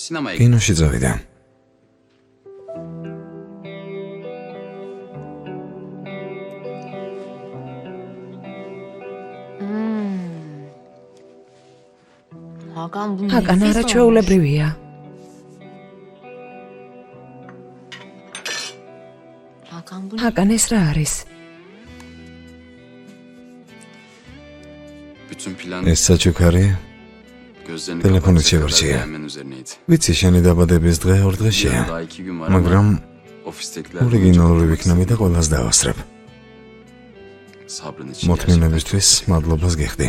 H: Sinemaya
A: კინოში წავიდა.
I: Hakan bu
B: ჰაკან
I: nefis olmuş.
B: არაჩვეულებრივია.
I: Hakan bu
B: ჰაკან ეს რა არის?
H: bütün plan
A: ეს საჩუქარია?
H: gözlerini
A: Telefonu
H: kapatıp
A: çevireceğim.
H: tekrar beğenmen üzerineydi.
A: ვიცი, შენი დაბადების დღე 2 დღეშია.
H: Yarın daha 2 gün var ama
A: მაგრამ
H: ofistekiler
A: ორიგინალური ვიქნები და ყველას დავასწრებ.
H: sabrın için
A: მოთმინებისთვის მადლობას გიხდი.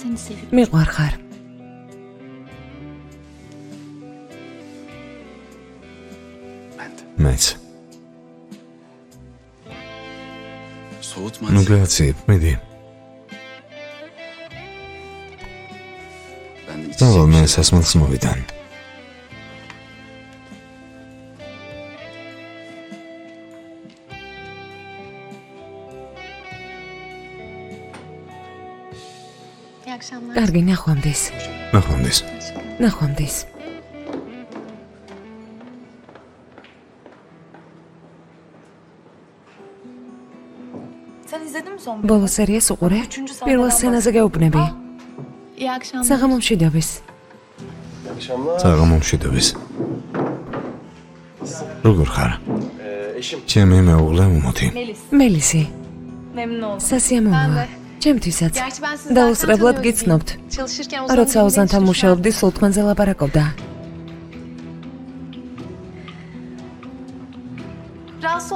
I: seni seviyorum.
B: მიყვარხარ.
H: ben de.
A: მეც.
H: Soğutma.
A: ნუ გააციებ, მიდი.
H: Ben de
A: დავალ
H: içecek
A: მე
H: bir şeyler
A: სასმელს მოვიდან.
I: İyi akşamlar.
B: კარგი, ნახვამდის.
A: ნახვამდის.
B: ნახვამდის.
I: Sen izledin mi son
B: ბოლო სერიას უყურე? პირველ სცენაზე გეუბნები.
I: İyi akşamlar.
B: საღამომშვიდობის.
E: İyi akşamlar.
A: საღამომშვიდობის. როგორ ხარ?
E: Eşim.
A: ჩემი მეუღლე უმოთი.
B: მელისი,
I: Memnun oldum.
B: სასიამოვნოა. ჩემთვისაც.
I: Gerçi ben sizi
B: დაუსწრებლად გიცნობთ.
I: Çalışırken
B: როცა ოზანთან მუშაობდი, სულ თქვენზე ლაპარაკობდა.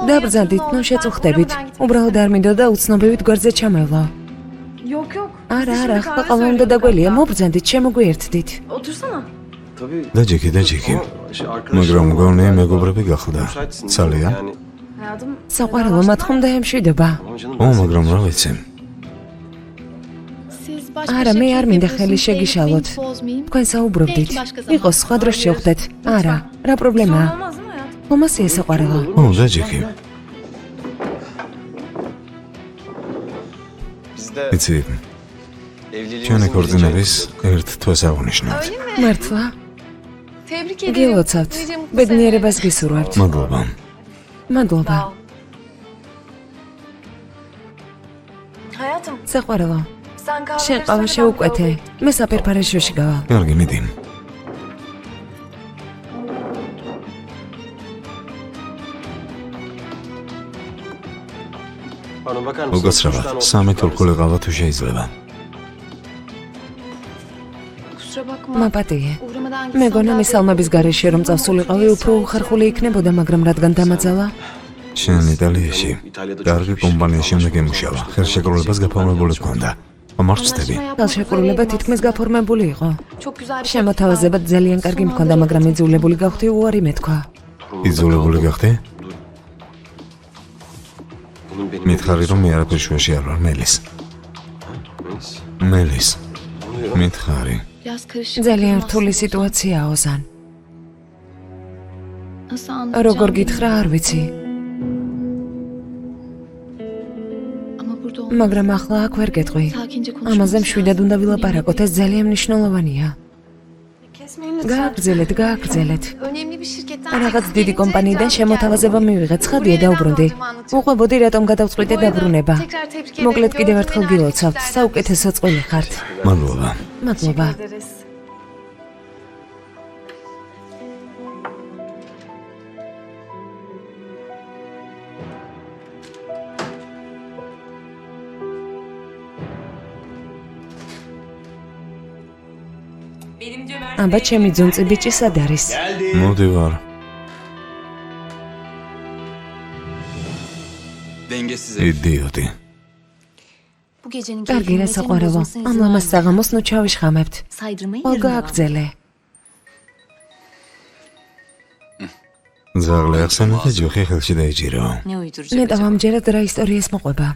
B: დაბრძანდით, ნუ შეწუხდებით. უბრალოდ არ მინდოდა უცნობივით გვერდზე ჩამევლო.
I: Yok yok.
B: არა, არა, ხალხალა უნდა დაგველია, მობრძანდით, შემოგვიერთდით.
I: Otursana.
E: Tabii.
A: დაჯექი, დაჯექი.
E: Arkadaşlar
A: მაგრამ მგონია მეგობრები გახლდა.
E: müsaitsin.
A: ძალიან?
E: Yani
I: Hayatım.
B: საყვარელო მათხოვნდა ემშვიდობა.
E: tamam canım.
A: ო, მაგრამ რა ვიცი.
I: Siz
B: არა, მე არ მინდა ხელი შეგიშალოთ. თქვენ საუბრობდით. იყოს სხვა დროს შევხვდეთ. არა, რა პრობლემაა?
I: Olmaz değil mi hayatım?
B: ხომასია საყვარელო.
A: ო, დაჯექი.
E: Bizde
A: იცი,
E: evliliğimizin
A: ჩვენი
E: birinci
A: ქორწინების ერთ თვეს აღნიშნავთ.
B: მართლა?
I: Tebrik ederim.
B: გილოცავთ.
I: Nice mutlu
B: ბედნიერებას გისურვებთ.
A: მადლობა.
B: მადლობა.
I: Sağ ol. Hayatım,
B: საყვარელო,
I: sen kahve
B: შენ ყავა შეუკვეთე. მე საფერფარეშოში გავალ.
A: კარგი, მიდი.
E: Pardon, bakar mısın?
A: მოგაცრავად, სამი თურქული ყავა თუ შეიძლება.
I: Kusura bakma.
B: მაპატიე.
I: Uğramadan
B: მეგონა მისალმების გარეშე რომ წავსულიყავი, უფრო უხერხული იქნებოდა, მაგრამ რადგან დამაძალა,
A: შენ იტალიაში კარგი კომპანიაში უნდა გემუშავა. ხელშეკრულებას გაფორმებული ჰქონდა. ამარცხდები.
B: ხელშეკრულება თითქმის გაფორმებული იყო.
I: Çok güzel bir şey.
B: შემოთავაზებად ძალიან კარგი მქონდა, მაგრამ იძულებული გავხდი უარი მეთქვა.
A: იძულებული გახდი?
E: Bunun benim
A: მითხარი რომ მე არაფერ შუაში არ ვარ მელის.
E: Melis.
A: მელის. მითხარი.
B: ძალიან რთული სიტუაციაა ოზან. როგორ გითხრა არ ვიცი. მაგრამ ახლა აქ ვერ გეტყვი. ამაზე მშვიდად უნდა ვილაპარაკოთ, ეს ძალიან მნიშვნელოვანია. გააგრძელეთ. რაღაც დიდი კომპანიიდან შემოთავაზება მივიღე, ცხადია დაუბრუნდი. უყვებოდი რატომ გადავწყვიტე დაბრუნება. მოკლედ კიდევ ერთხელ გილოცავთ, საუკეთესო წყვილი ხართ. მადლობა. აბა ჩემი ძუნწი ბიჭი სად არის?
A: მოდი ვარ.
H: Dengesiz
A: იდიოტი.
B: კარგი რა საყვარელო. ამ ლამას საღამოს ნუ ჩავიშხამებთ. ო გააგრძელე.
A: ზაღლე ახსენა და ჯოხი ხელში დაიჭირო.
B: ნეტავ ამჯერად რა ისტორიას მოყვება.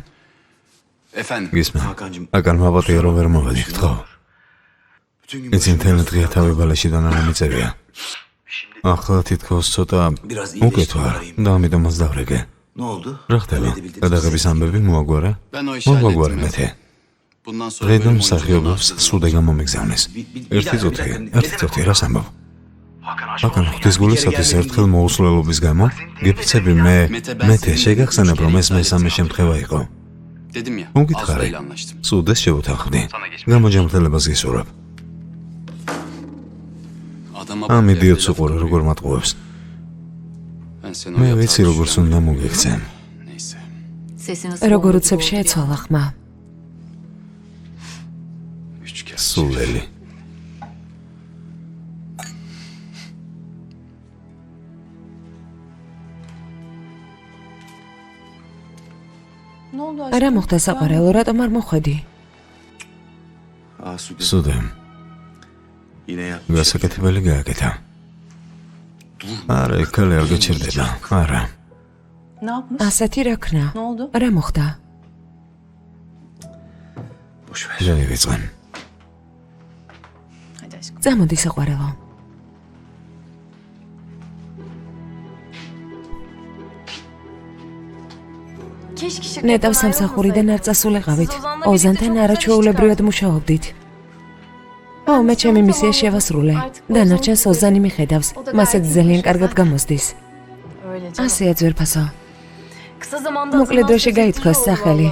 H: Efendim.
A: გისმა. აკან მაბატია რომ ვერ მოვედიხთ ხო? იცი მთელი დღე თავი ბალეშიდან არ მიწევია. ახლა თითქოს ცოტა უკეთ ვარ და ამიტომაც დავრეგე. რა ხდება? გადაღების ამბები მოაგვარა?
H: Ben o işi
A: მოაგვარა
H: hallettim.
A: მეთე.
H: Bundan sonra
A: დღედან
H: benim
A: მსახიობებს სუდი გამომიგზავნეს. ერთი წუთი რას ამბობ? აკან ღვთისგულისათვის ერთხელ მოუსვლელობის გამო გიფიცები მეთე შეგახსენებ რომ ეს მესამე შემთხვევა იყო.
H: dedim ya.
A: უკითხარი.
H: Aslı ile anlaştım.
A: სუდეს შევუთანხმდი. გამოჯამრთელებას გისურვებ.
H: Adama
A: ამ
H: bak
A: იდიოტს
H: ya,
A: უყურე როგორ მატყუებს.
H: Ben seni
A: მე
H: o
A: ვიცი
H: yatağa
A: როგორც
H: düşürmem.
A: უნდა მოგექცენ.
H: Neyse.
B: როგორ უცებ შეეცვალა ხმა.
H: 3 kez.
A: სულელი.
B: რა მოხდა საყვარელო, რატომ არ მოხვედი?
A: სუდე. გასაკეთებელი გააკეთა. არა, კალე არ გაჩერდება. არა.
B: ასეთი რა ქნა? რა მოხდა?
A: შევიწყენ.
B: წამოდი საყვარელო. ნეტავ სამსახურიდან არ წასულიყავით. ოზანთან არაჩვეულებრივად მუშაობდით. ო, მე ჩემი მისია შევასრულე. დანარჩენს ოზანი მიხედავს. მასეც ძალიან კარგად გამოსდის. ასეა ძვირფასო. მოკლე დროში გაითქოს სახელი.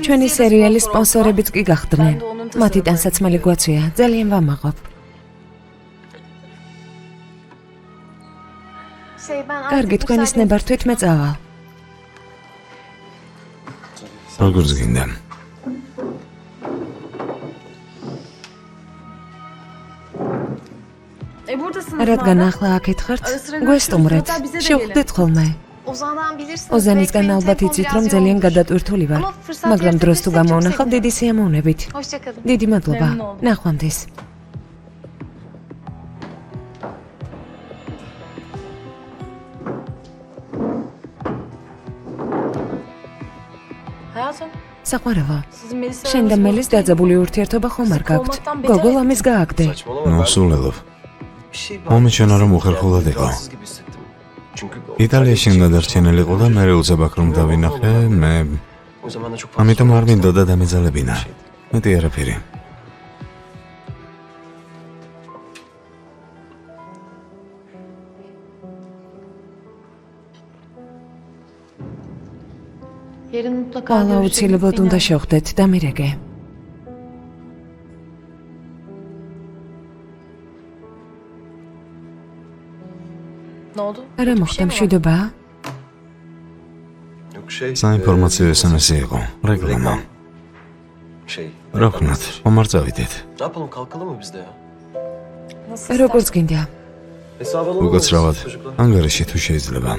B: ჩვენი სერიალის სპონსორებიც კი გახდნენ. მათი ტანსაცმელი გვაცვია. ძალიან ვამაყობ. კარგი, თქვენის ნებართვით მე წავალ.
A: როგორც გინდა.
B: რადგან ახლა აქეთ ხართ, გვესტუმრეთ. შევხვდეთ ხოლმე. ოზანისგან ალბათ იცით, რომ ძალიან გადატვირთული ვარ, მაგრამ დროს თუ გამოვნახავ დიდი სიამოვნებით. დიდი მადლობა. ნახვამდის. საყვარელო, შენ და მელის დაძაბული ურთიერთობა ხომ არ გაქვთ? გოგო ამის გააგდე.
A: ნუ სულელობ. მომეჩვენა რომ უხერხულად იყო. იტალიაში უნდა დარჩენილიყო და მე უცებაქ რომ დავინახე, მე ამიტომ არ მინდოდა დამეძალებინა. მეტი არაფერი. ყველა
B: აუცილებლად უნდა შევხვდეთ და მირეგე. რა მოხდა, მშვიდობა?
A: საინფორმაციო SMS-ი იყო, რეკლამა. რა ვქნათ, ხომ არ წავიდეთ?
B: როგორც გინდა.
A: უკაცრავად, ანგარიში თუ შეიძლება.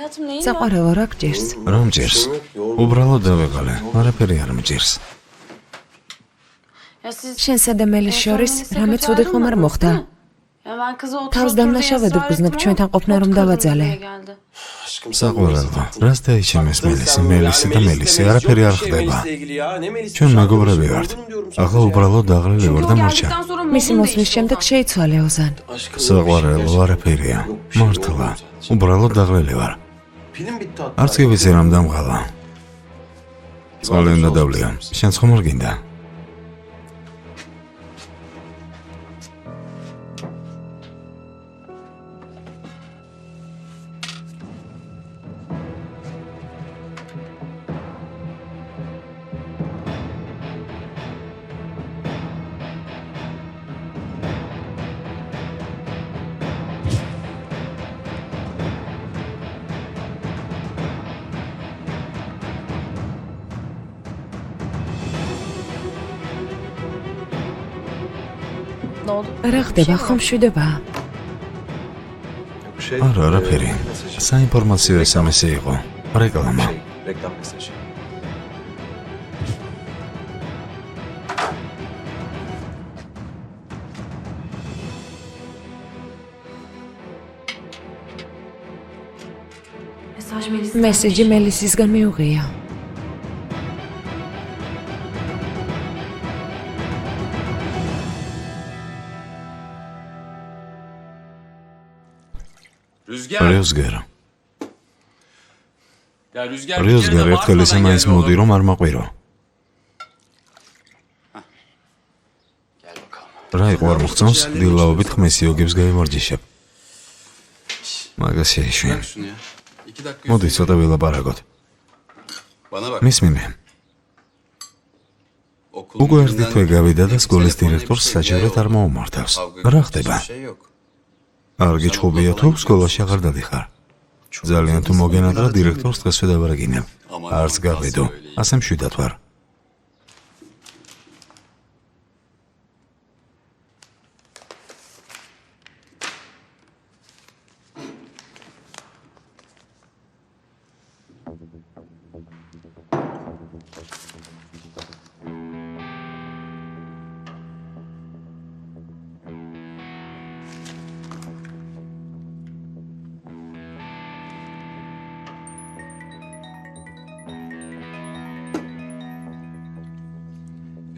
I: Hayatım neyin var?
B: საყვარელო რა გჭირს?
A: რომ ჭირს? უბრალოდ დავეყალე, არაფერი არ მჭირს.
I: Ya siz...
B: შენსა და მელის შორის რამე ცუდი ხომ არ მოხდა?
I: Ya ben kızı
B: თავს დამნაშავედ ვგრძნობ ჩვენთან ყოფნა რომ დავაძალე.
A: საყვარელო, რას დაიჩემეს მელისი და მელისი, არაფერი არ ხდება. ჩვენ მეგობრები ვართ. ახლა უბრალოდ დაღლილი ვარ და მორჩა.
B: მისი მოსვლის შემდეგ შეიცვალე ოზან.
A: საყვარელო, არაფერია. მართლა, უბრალოდ დაღლილი ვარ. არც კი ვიცი რამ დამღალა. წყალი უნდა დავლია. შენც ხომ არ გინდა?
I: Ne oldu?
B: რა ხდება? ხომ მშვიდება?
A: არა, არაფერი. საინფორმაციო SMS-ი იყო. რეკლამა.
E: Reklam mesajı.
I: Mesaj Melis.
B: მესიჯი მელისისგან მიუღია.
H: Rüzgar.
A: რიოზგერ.
H: Ya Rüzgar.
A: რიოზგერ ერთხელ ისე მაინც მოდი რომ არ მაყვირო.
H: Gel bakalım.
A: რა იყო არ მოხწონს? დილაობით ხმის იოგებს გაიმარჯიშებ. მაგას შეიშვენ.
H: Bırak şunu ya. 2 dakika.
A: მოდი ცოტა ვილაპარაკოთ.
H: Bana bak.
A: მისმინე. უკვე ერთი თვე გავიდა და სკოლის დირექტორს საჭიროდ არ მოუმართავს. რა ხდება? არ გიჩხუბია თუ სკოლაში აღარ დადიხარ? ძალიან თუ მოგენადრა დირექტორს დღესვე დავარაგინებ. არც გავიდო, ასე მშვიდად ვარ.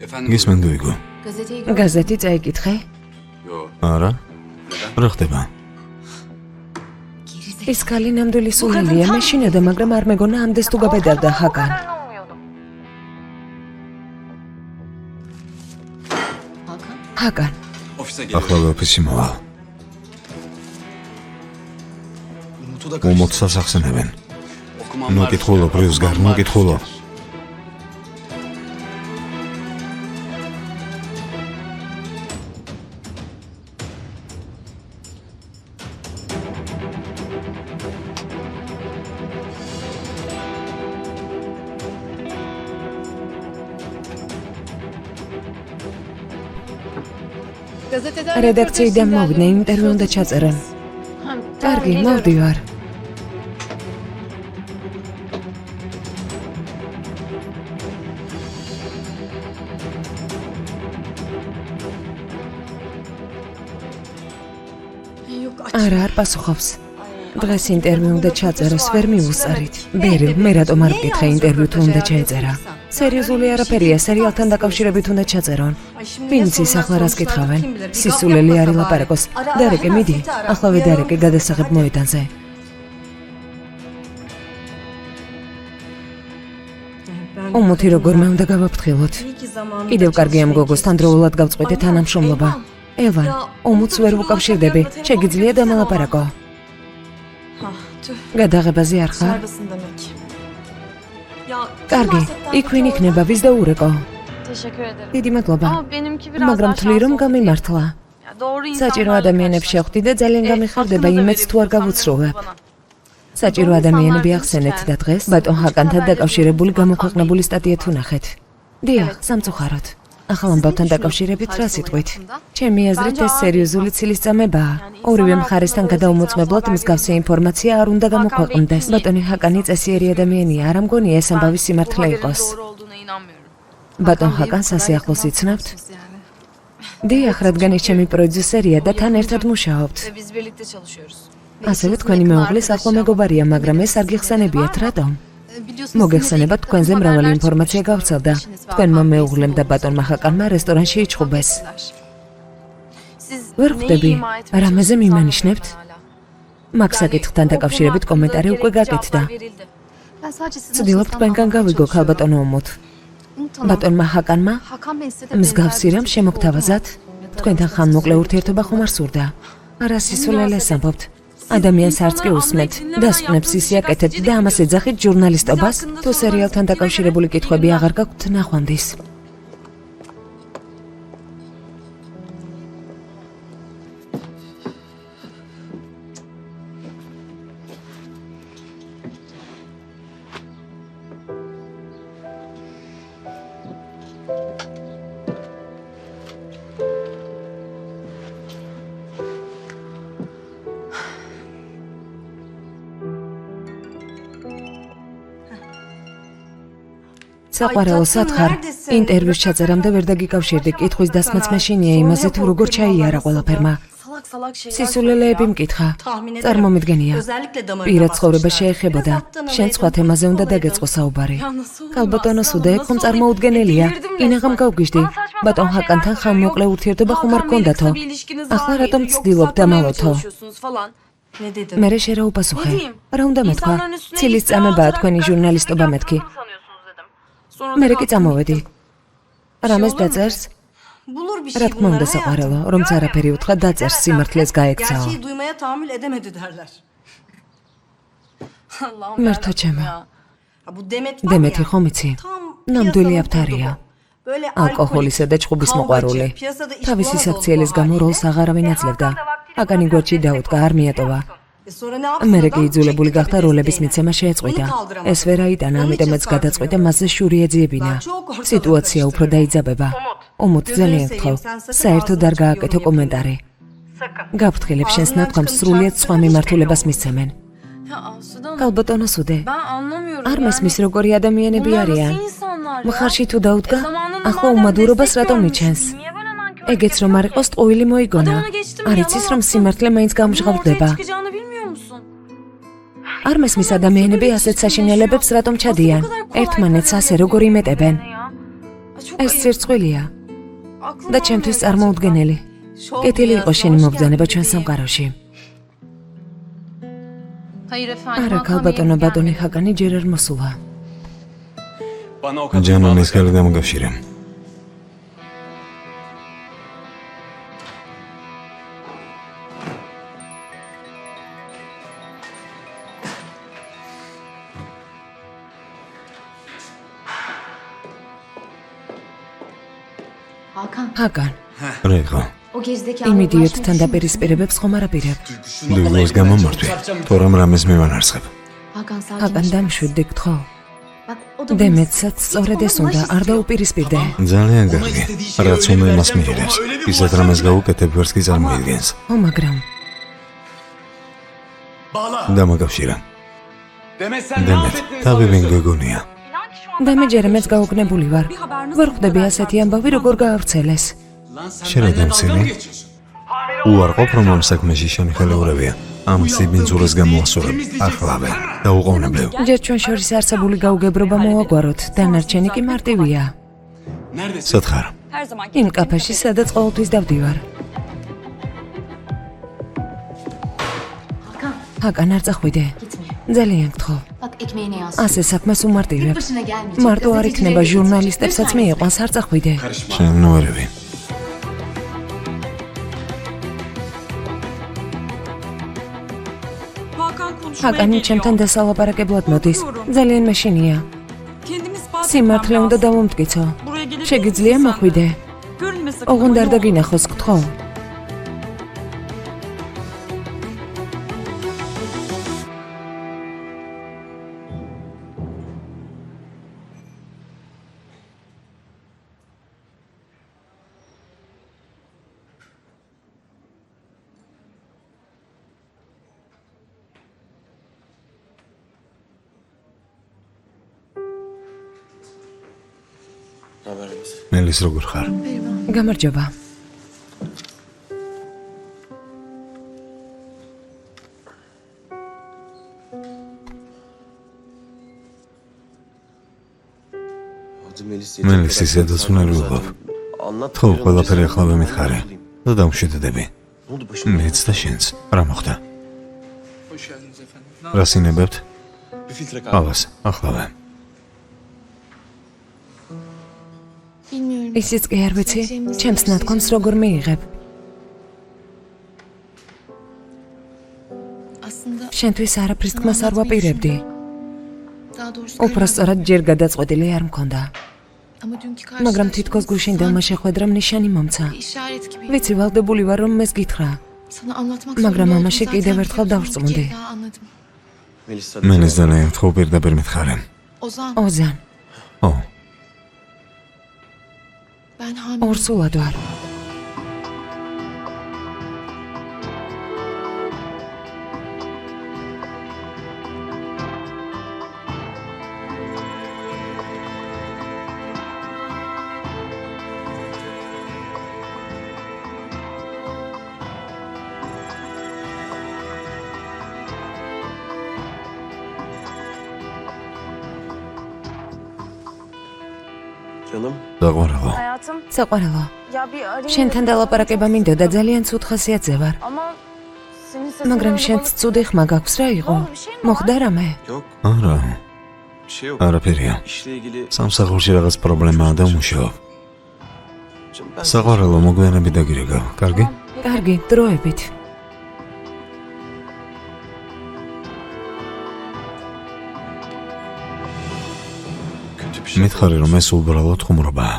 H: Efendim.
A: გისმენ გიგო?
B: გაზეთი წაიკითხე?
H: Yo.
A: არა? რა ხდება?
B: ეს ქალი ნამდვილი სულელია, მე შინოდა, მაგრამ არ მეგონა ამდეს თუ გაბედავდა ჰაგან. ჰაგან.
H: Ofise gel.
A: ახლა ოფისი მოვალ. უმოთსას ახსენებენ.
H: Okumam
A: ნუ
H: var.
A: კითხულობ, რიოზგარ, ნუ კითხულობ. რედაქციიდან მოვიდნე, ინტერვიუ უნდა ჩაწერენ. კარგი, მოვდივარ. არა, არ პასუხობს. დღეს ინტერვიუ უნდა ჩაწეროს, ვერ მიუსწარით. ბერილ, მე რატომ არ ვკითხე ინტერვიუ თუ უნდა ჩაეწერა? სერიოზული არაფერია, სერიალთან დაკავშირებით უნდა ჩაწერონ. ვინც ის ახლა რას კითხავენ? სისულელი არ ილაპარაკოს. დარეკე, მიდი, ახლავე დარეკე, გადასაღებ მოედანზე. უმოთი როგორმე უნდა გავაფრთხილოთ. კიდევ კარგი ამ გოგოსთან დროულად გავწყვეტე თანამშრომლობა. ევან, ომუც ვერ ვუკავშირდები, შეგიძლია დამალაპარაკო. გადაღებაზე არ ხარ? კარგი, იქ ვინ იქნება, ვის დაურეკო?
I: Teşekkür ederim.
B: დიდი მადლობა.
I: Ama benimki biraz
B: მაგრამ
I: daha
B: თვლი რომ
I: şanslı.
B: გამიმართლა.
I: Ya doğru
B: საჭირო
I: insanlarla
B: ადამიანებს შევხვდი და ძალიან გამიხარდება იმეც თუ არ გავუცროვებ. საჭირო ადამიანები ახსენეთ და დღეს ბატონ ჰაკანთან დაკავშირებული გამოქვეყნებული სტატია თუ ნახეთ. დიახ, სამწუხაროდ. ახალ ამბავთან დაკავშირებით რა სიტყვით? ჩემი აზრით ეს სერიოზული ცილისწამებაა. ორივე მხარესთან გადაუმოწმებლად მსგავსი ინფორმაცია არ უნდა გამოქვეყნდეს. ბატონი ჰაკანი წესიერი ადამიანია, არ ამგონია ეს ამბავი სიმართლე იყოს. ბატონ ჰაკანს ასე ახლოს იცნობთ? დიახ, რადგან ის ჩემი პროდიუსერია და თან ერთად მუშაობთ. ასევე თქვენი მეუღლის ახლო მეგობარია, მაგრამ ეს არ გიხსენებიათ, რატომ? მოგეხსენებათ, თქვენზე მრავალი ინფორმაცია გავრცელდა. თქვენმა მეუღლემ და ბატონმა ჰაკანმა რესტორანში იჩხუბეს. ვერ ხვდები, რამეზე მიმანიშნებთ? მაგ საკითხთან დაკავშირებით კომენტარი უკვე გაკეთდა. ვცდილობ თქვენგან გავიგო, ქალბატონო ომოთ. ბატონმა ჰაკანმა მსგავსი რამ შემოგთავაზათ? თქვენთან ხანმოკლე ურთიერთობა ხომ არ სურდა? არა სისულელეს ამბობთ. ადამიანს არც კი უსმენთ, დასკვნებს ისიაკეთეთ და ამას ეძახით ჟურნალისტობას, თუ სერიალთან დაკავშირებული კითხვები აღარ გაქვთ ნახვამდის. საყვარელო სათხარ, ინტერვიუს ჩაწერამდე ვერ დაგიკავშირდი, კითხვის დასმაც მეშინია იმაზე თუ როგორ ჩაიარა ყველაფერმა. სისულელეები მკითხა. წარმომიდგენია. პირად ცხოვრება შეეხებოდა. შენ სხვა თემაზე უნდა დაგეწყო საუბარი. ქალბატონო სუდე, ხომ წარმოუდგენელია. ინაღამ გავგიჟდი. ბატონ ჰაკანთან ხანმოკლე ურთიერთობა ხომ არ გქონდათო? ახლა რატომ ცდილობ დამალოთო? მერე შერავუპასუხე. რა უნდა მეთქვა? ცილისწამებაა თქვენი ჟურნალისტობა მეთქი. მერე კი წამოვედი. რამეს დაწერს? რა თქმა უნდა საყვარელო, რომც არაფერი უთხრა დაწერს სიმართლეს გაექცაო. მერთო ჩემო. დემეთი ხომ იცი? ნამდვილი აფთარია. ალკოჰოლისა და ჭყუბის მოყვარული. თავისი საქციელის გამო როლს აღარავინ აძლევდა. აკანი გვერდში დაუდგა, არ მიატოვა. მერე კი იძულებული გახდა როლების მიცემა შეეწყვიტა. ეს ვერ აიტანა, ამიტომაც გადაწყვიტა მასზე შური ეძიებინა. სიტუაცია უფრო დაიძაბება. ომოთ ძალიან გთხოვ, საერთოდ არ გააკეთო კომენტარი. გაფრთხილებ შენს ნათქვამს სრულიად სხვა მიმართულებას მისცემენ. ქალბატონო სუდე, არ მესმის როგორი ადამიანები არიან. მხარში თუ დაუდგა, ახლა უმადურობას რატომ მიჩენს? ეგეც რომ არ იყოს ტყუილი მოიგონა. არ იცის რომ სიმართლე მაინც გამჟღავნდება. არ მესმის ადამიანები ასეთ საშინელებებს რატომ ჩადიან? ერთმანეთს ასე როგორ იმეტებენ? ეს სირცხვილია და ჩემთვის წარმოუდგენელი. კეთილი იყო შენი მობრძანება ჩვენ სამყაროში. არა ქალბატონო, ბატონი ჰაკანი ჯერ არ მოსულა.
A: ჯანონის ხელი დამოგავშირე.
B: ჰაკან,
A: რა იყო?
B: იმ იდიოტთან დაპირისპირებებს ხომ არაპირებ?
A: დუგლოს გამომართვი, თორემ რამეს მივანარცხებ.
B: ჰაკან დამშვიდდი გთხოვ. დემეტსაც სწორედ ეს უნდა, არ დაუპირისპირდე.
A: ძალიან კარგი. რაც უნდა იმას მიიღებს. ისეთ რამეს გავუკეთებ, ვერც კი წარმოიდგენს.
B: მაგრამ
A: დამაგავშირა. დემეთ, თავი ვინ გეგონია?
B: დამეჯერემეც გაუგნებული ვარ. ვერ ხვდები ასეთი ამბავი როგორ გაავრცელეს.
A: შენადამცინი? უარყოფ რომ ამ საქმეში შენი ხელეურებია. ამ სიბინძურეს გამოასწორებ, ახლავე, დაუყოვნებლივ.
B: ჯერ ჩვენ შორის არსებული გაუგებრობა მოვაგვაროთ, დანარჩენი კი მარტივია.
A: სათხარ.
B: იმ კაფეში, სადაც ყოველთვის დავდივარ. ჰაკან, არ წახვიდე. ძალიან გთხოვ. ასე საქმეს უმარტივებ. მარტო არ იქნება ჟურნალისტებსაც მიიყვანს, არ წახვიდე.
A: შენ ნოერები.
B: ჰაკანი ჩემთან დასალაპარაკებლად მოდის. ძალიან მეშინია. სიმართლე უნდა დავუმტკიცო. შეგიძლია მოხვიდე? ოღონდ არ დაგინახოს, გთხოვ.
E: Haberimiz.
A: მელის როგორ ხარ?
B: გამარჯობა.
A: მელის ისედაც უნარლობ. ხო, ყველაფერი ახლა ვემითხარი. და დამშვიდდები. მეც და შენც. რა მოხდა? რა სინებებთ?
E: Bir filtre kahve.
A: ყავას, ახლავე.
B: ისიც კი არ ვიცი, ჩემს ნათქვამს როგორ მიიღებ. შენთვის არაფრის თქმას არ ვაპირებდი. უпростоრად ჯერ გადაწყვეტილი არ მქონდა. მაგრამ თითქოს გუშინდელმა შეხვედრამ ნიშანი მომცა. ვიცი, ვალდებული ვარ, რომ მეს გითხრა. მაგრამ ამაში კიდევ ერთხელ დავrწმუნდი.
A: მელის ძალიან თხოვ პირდაპირ მითხარი.
B: ოზან,
A: ო,
B: ორსულად ვარ.
E: Canım.
A: დაყვარალო.
I: Hayatım,
B: საყვარელო,
I: ya bir arayayım.
B: შენთან დალაპარაკება მინდოდა, ძალიან ცუდ ხასიათზე ვარ.
I: Ama senin sesin
B: მაგრამ
I: öyle
B: შენც
I: bana-
B: ცუდი ხმა გაქვს რა იყო? მოხდა რამე?
E: Yok.
A: არა,
E: Bir şey yok.
A: არაფერია.
E: İşle ilgili.
A: სამსახურში რაღაც პრობლემაა და მუშაობ.
E: Canım ben
A: საყვარელო მოგვიანებით დაგირეკავ. კარგი?
B: კარგი, დროებით.
E: kötü bir şey.
A: მითხარი რომ ეს უბრალოდ ხუმრობაა.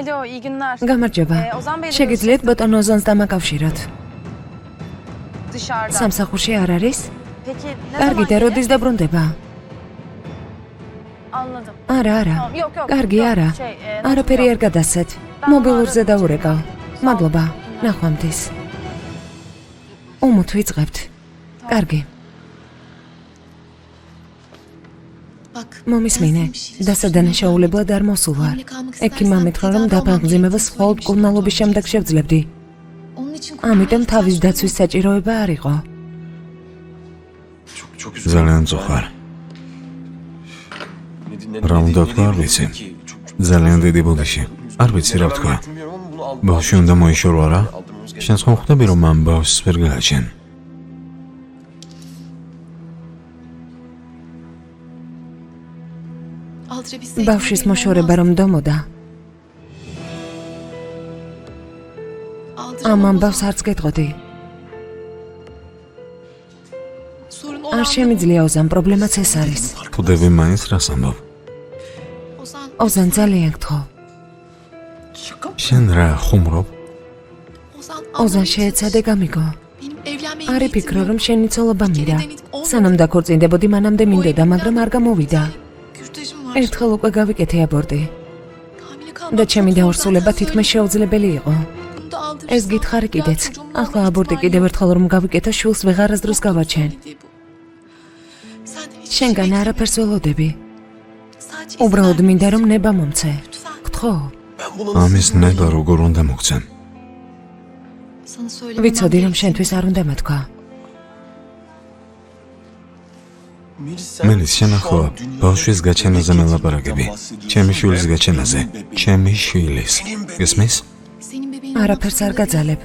I: Alo, iyi günler.
B: გამარჯობა.
I: Ozan Bey
B: შეგიძლიათ ბოტონ ოზანს დამაკავშიროთ?
I: dışarıda.
B: სამსახურში არ არის?
I: Peki ne
B: კარგი, და
I: zaman
B: როდის დაბრუნდება?
I: Anladım.
B: არა, არა.
I: Tamam, yok yok.
B: კარგი,
I: yok.
B: არა. არაფერი არ გადასცეთ. მობილურზე დაურეკავ. მადლობა. ნახვამდის. უმუთ ვიწყებთ. კარგი. მომისმინე, დასადანაშაულებლად არ მოსულ ვარ. ექიმმა მითხრა, რომ დაფანგზიმებას მხოლოდ მკურნალობის შემდეგ შევძლებდი. ამიტომ თავის დაცვის საჭიროება არ იყო.
E: Çok üzüldüm.
A: ძალიან წუხარ.
E: Ne
A: რა უნდა თქვა, არ ვიცი. ძალიან დიდი ბოდიში. არ ვიცი რა ვთქვა. ბავშვი უნდა მოიშორო რა? შენს ხომ ხვდები რომ ამ ბავშვს ვერ გააჩენ?
B: ბავშვის მოშორება რომ დომოდა. ამ ამბავს არც გეტყოდი. არ შემიძლია ოზან, პრობლემაც ეს არის.
A: ხვდები მაინც რას ამბობ?
B: ოზან, ძალიან გთხოვ.
A: შენ რა ხუმრობ?
B: ოზან, შეეცადე გამიგო. არ იფიქრო, რომ შენი ცოლობა მინდა. სანამ დაქორწინდებოდი, მანამდე მინდოდა, მაგრამ არ გამოვიდა. ერთხელ უკვე გავიკეთე აბორტი. და ჩემი დაორსულება თითქმის შეუძლებელი იყო. ეს გითხარი კიდეც. ახლა აბორტი კიდევ ერთხელ რომ გავიკეთო, შვილს ვეღარასდროს გავაჩენ. შენგან არაფერს ველოდები. უბრალოდ მინდა რომ ნება მომცე. გთხოვ.
A: ამის ნება როგორ უნდა მოგცემ?
B: ვიცოდი რომ შენთვის არ უნდა მეთქვა.
A: მელის შენ ახლა ბავშვის გაჩენაზე მელაპარაკები. ჩემი შვილის გაჩენაზე. ჩემი შვილის. გესმის?
B: არაფერს არ გაძალებ.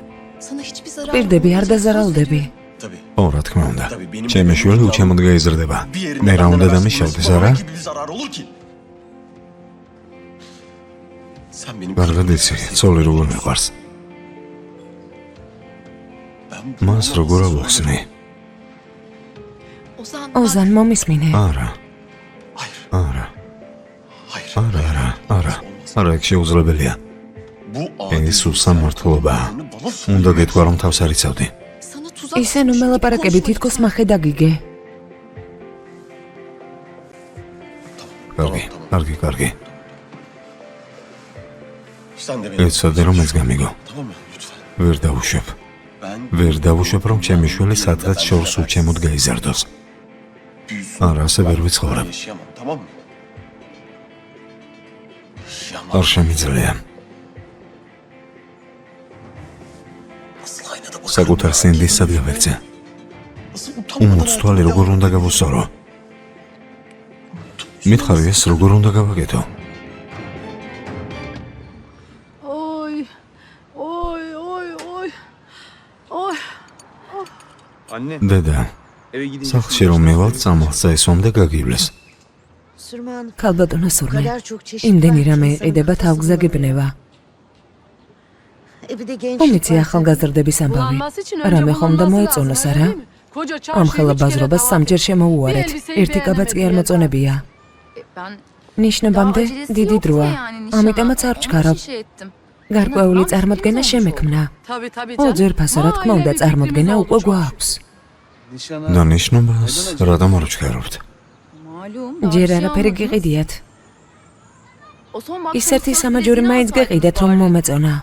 B: პირდები არ დაზარალდები.
A: ო, რა თქმა უნდა. ჩემი შვილი უჩემოდ გაიზრდება. მე რა უნდა დამიშავდეს, არა? კარგად იცი, ცოლი როგორ მიყვარს. მას როგორ ავახსნი?
B: ოზან, მომისმინე.
A: არა. არა. არა, ეგ შეუძლებელია. ეს უსამართლობაა. უნდა გეტყვა რომ თავს არ იცავდი.
B: ისე რომ მელაპარაკები თითქოს მახე დაგიგე.
A: კარგი. ეცადე რომ ეს გამიგო. ვერ დავუშვებ. ვერ დავუშვებ, რომ ჩემი შვილი სადღაც შორს უჩემოდ გაიზარდოს. არა, ასე ვერ ვიცხოვრებ. არ შემიძლია. საკუთარ სინდის სად გავექცე? უმოწთვალი როგორ უნდა გავუსწორო? მითხარი ეს როგორ უნდა გავაკეთო? დედა, სახლში რომ მევალ წამალს წაესვამ და გაგივლეს.
G: Sürman
B: ქალბატონო სურმე,
G: kadar çok çeşit
B: იმდენი რამე ეყიდება თავგზა გიბნება.
G: Bir de genç
B: უმიცი ახალგაზრდების ამბავი. რამე ხომ და მოეწონოს არა? ამ ხელა ბაზრობას სამჯერ შემოუარეთ. ერთი კაბაც კი არ მოწონებია. ნიშნობამდე დიდი დროა. ამიტომაც არ ვჩქარობ. გარკვეული წარმოდგენა შემექმნა. ოძერფასო რა თქმა უნდა წარმოდგენა უკვე გვაქვს.
A: და ნიშნობას რატომ არ ვჩქარობთ?
B: ჯერ არაფერი გიყიდიათ. ის ერთი სამაჯური მაინც გეყიდათ რომ მომეწონა.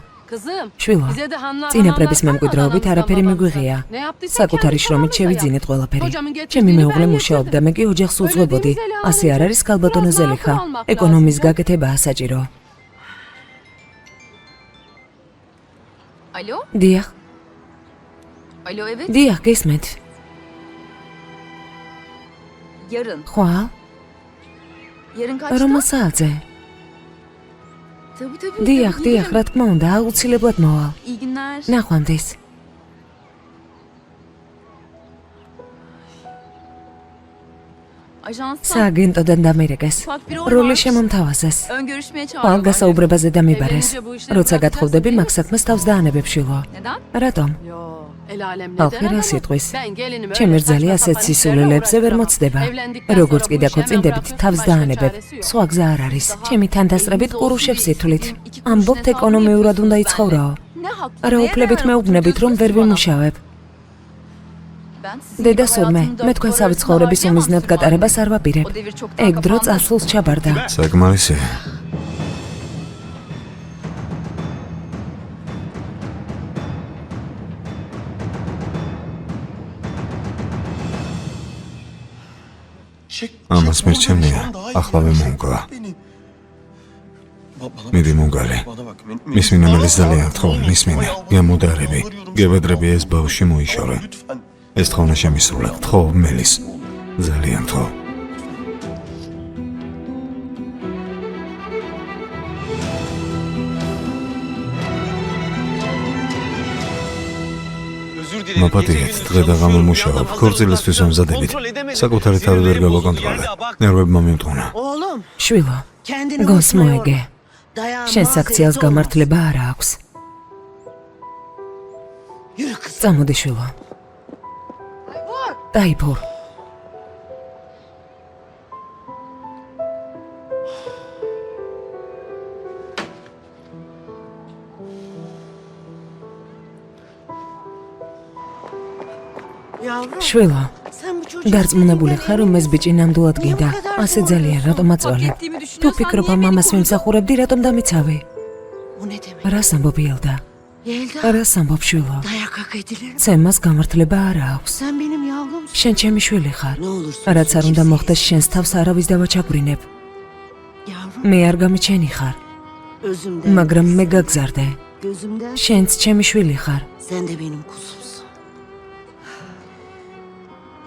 B: შვილო, წინაპრების მემკვიდრეობით არაფერი მიგვიღია. საკუთარი შრომით შევიძინეთ ყველაფერი. ჩემი მეუღლე მუშაობდა, მე კი ოჯახს უძღვებოდი. ასე არ არის ქალბატონო ზელიხა. ეკონომის გაკეთებაა საჭირო.
D: Alo?
B: დიახ,
D: Alo evet.
B: დიახ, გესმით.
D: Yarın.
B: ხვალ?
D: Yarın kaçta?
B: რომელ საათზე?
D: Tabii.
B: დიახ, დიახ, რა თქმა უნდა, აუცილებლად მოვალ.
D: İyi günler.
B: ნახვამდის.
D: Ajanstan
B: სააგენტოდან დამირეკეს.
D: ufak bir
B: როლი შემომთავაზეს.
D: ön görüşmeye
B: ხვალ
D: çağırıyorlar.
B: გასაუბრებაზე დამიბარეს. როცა გათხოვდები, მაგ საქმეს თავს დაანებებ შვილო.
D: Neden?
B: რატომ? ხალხი რას იტყვის? ჩემი რძალი ასეთ სისულელებზე ვერ მოწდება. როგორც კი დაქორწინდებით, თავს დაანებებ. სხვა გზა არ არის. ჩემი თანდასწრებით ყურუშებს ითვლით. ამბობთ ეკონომიურად უნდა იცხოვრაო.
D: Ne haklı?
B: არა უფლებით მეუბნებით, რომ ვერ ვიმუშავებ.
D: Ben sizin
B: დედა
D: gibi
B: სურმე,
D: hayatımda
B: მე თქვენ
D: doğru
B: სავიცხაურების
D: düzgün
B: უმიზნად
D: harcayamazsınız.
B: გატარებას არ ვაპირებ.
D: O devir çoktan
B: ეგ დრო
D: kapandı.
B: წასულს ჩაბარდა.
A: საკმარისია. ამას მერჩემია, ახლავე მომკლა. მიდი მომგალი. მისმინა მელის ძალიან გთხოვ, მისმინა. გემოდარები, გებედრები ეს ბავშვი მოიშორე. ეს თხოვნა შემისრულა, გთხოვ მელის. ძალიან გთხოვ. მაპატიეთ, დღე და ღამე მუშაობ, ქორწილისთვის მომზადებით. საკუთარი თავი ვერ გავაკონტროლე. ნერვებმა მიმტყუნა.
G: Oğlum
B: შვილო,
G: kendini
B: გონს
G: unutma
B: მოეგე.
G: yavrum. Dayanmaz
B: შენს აქციას
G: evde
B: გამართლება არ აქვს.
G: olmaz. Yürü kız.
B: წამოდი შვილო. დაიფურ.
G: Yavrum
B: შვილო,
G: sen bu çocuğu
B: დარწმუნებული ხარ რომ ეს ბიჭი ნამდვილად გინდა? ასე ძალიან რატომ აწვალე? თუ ფიქრობ ამ მამას ვიმსახურებდი, რატომ დამიცავი?
G: Bu ne demek?
B: რას ამბობ ელდა?
G: Yelda
B: რას ამბობ შვილო?
G: dayak hak edilir mi?
B: ცემას გამართლება არ აქვს.
G: Sen benim yavrumsun.
B: შენ ჩემი შვილი ხარ.
G: Ne olursun.
B: რაც არ უნდა მოხდეს შენს თავს არავის დავაჩაგვრინებ.
G: Yavrum
B: მე არ გამიჩენი ხარ,
G: özümden.
B: მაგრამ მე გაგზარდე.
G: Gözümden
B: შენც ჩემი შვილი ხარ.
G: sen de benim kuzumsun.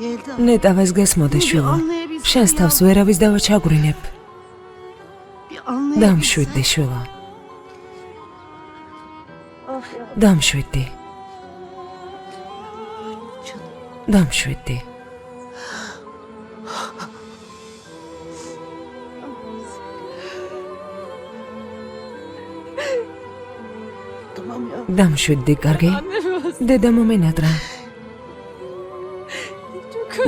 G: Yelda
B: ნეტავას გესმოდე შვილო. შენს თავს ვერავის დავაჩაგვრინებ.
G: bir anlayabilirsin.
B: დამშვიდდი შვილო. დამშვიდდი. დამშვიდდი.
G: Tamam ya.
B: დამშვიდდი, კარგი? დედა მომენატრა.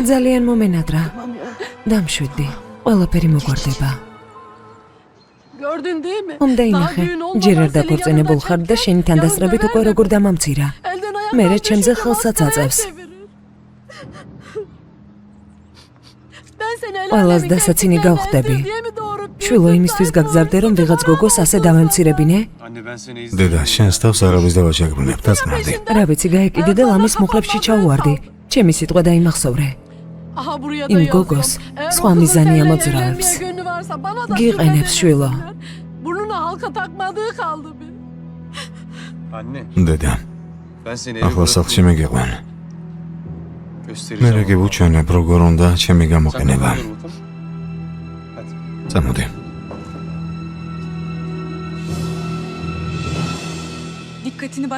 B: ძალიან მომენატრა.
G: Tamam ya.
B: დამშვიდდი. ყველაფერი მოგვარდება.
C: Gördün değil mi?
B: ხომ დაინახე? ჯერ არ დაქორწინებულ ხარ და შენი თანდასწრებით უკვე როგორ დამამცირა. მერე ჩემზე ხელსაც აწევს. ყველას დასაცინი გავხდები. შვილო იმისთვის გაგზავნე რომ ვიღაც გოგოს ასე დავემცირებინე?
A: დედა, შენს თავს არავის დავაჩაგრინებ, დაწნავდი.
B: რა ვიცი, გაეკიდე და ლამის მუხლებში ჩაუვარდი. ჩემი სიტყვა დაიმახსოვრე. იმ გოგოს სხვა მიზანი ამოძრავებს. გიყენებს შვილო.
A: დედა, ახლა სახლში მეგიყვან. მე რა გიბუჩვენებ, როგორ უნდა ჩემი გამოყენება. წამოდი.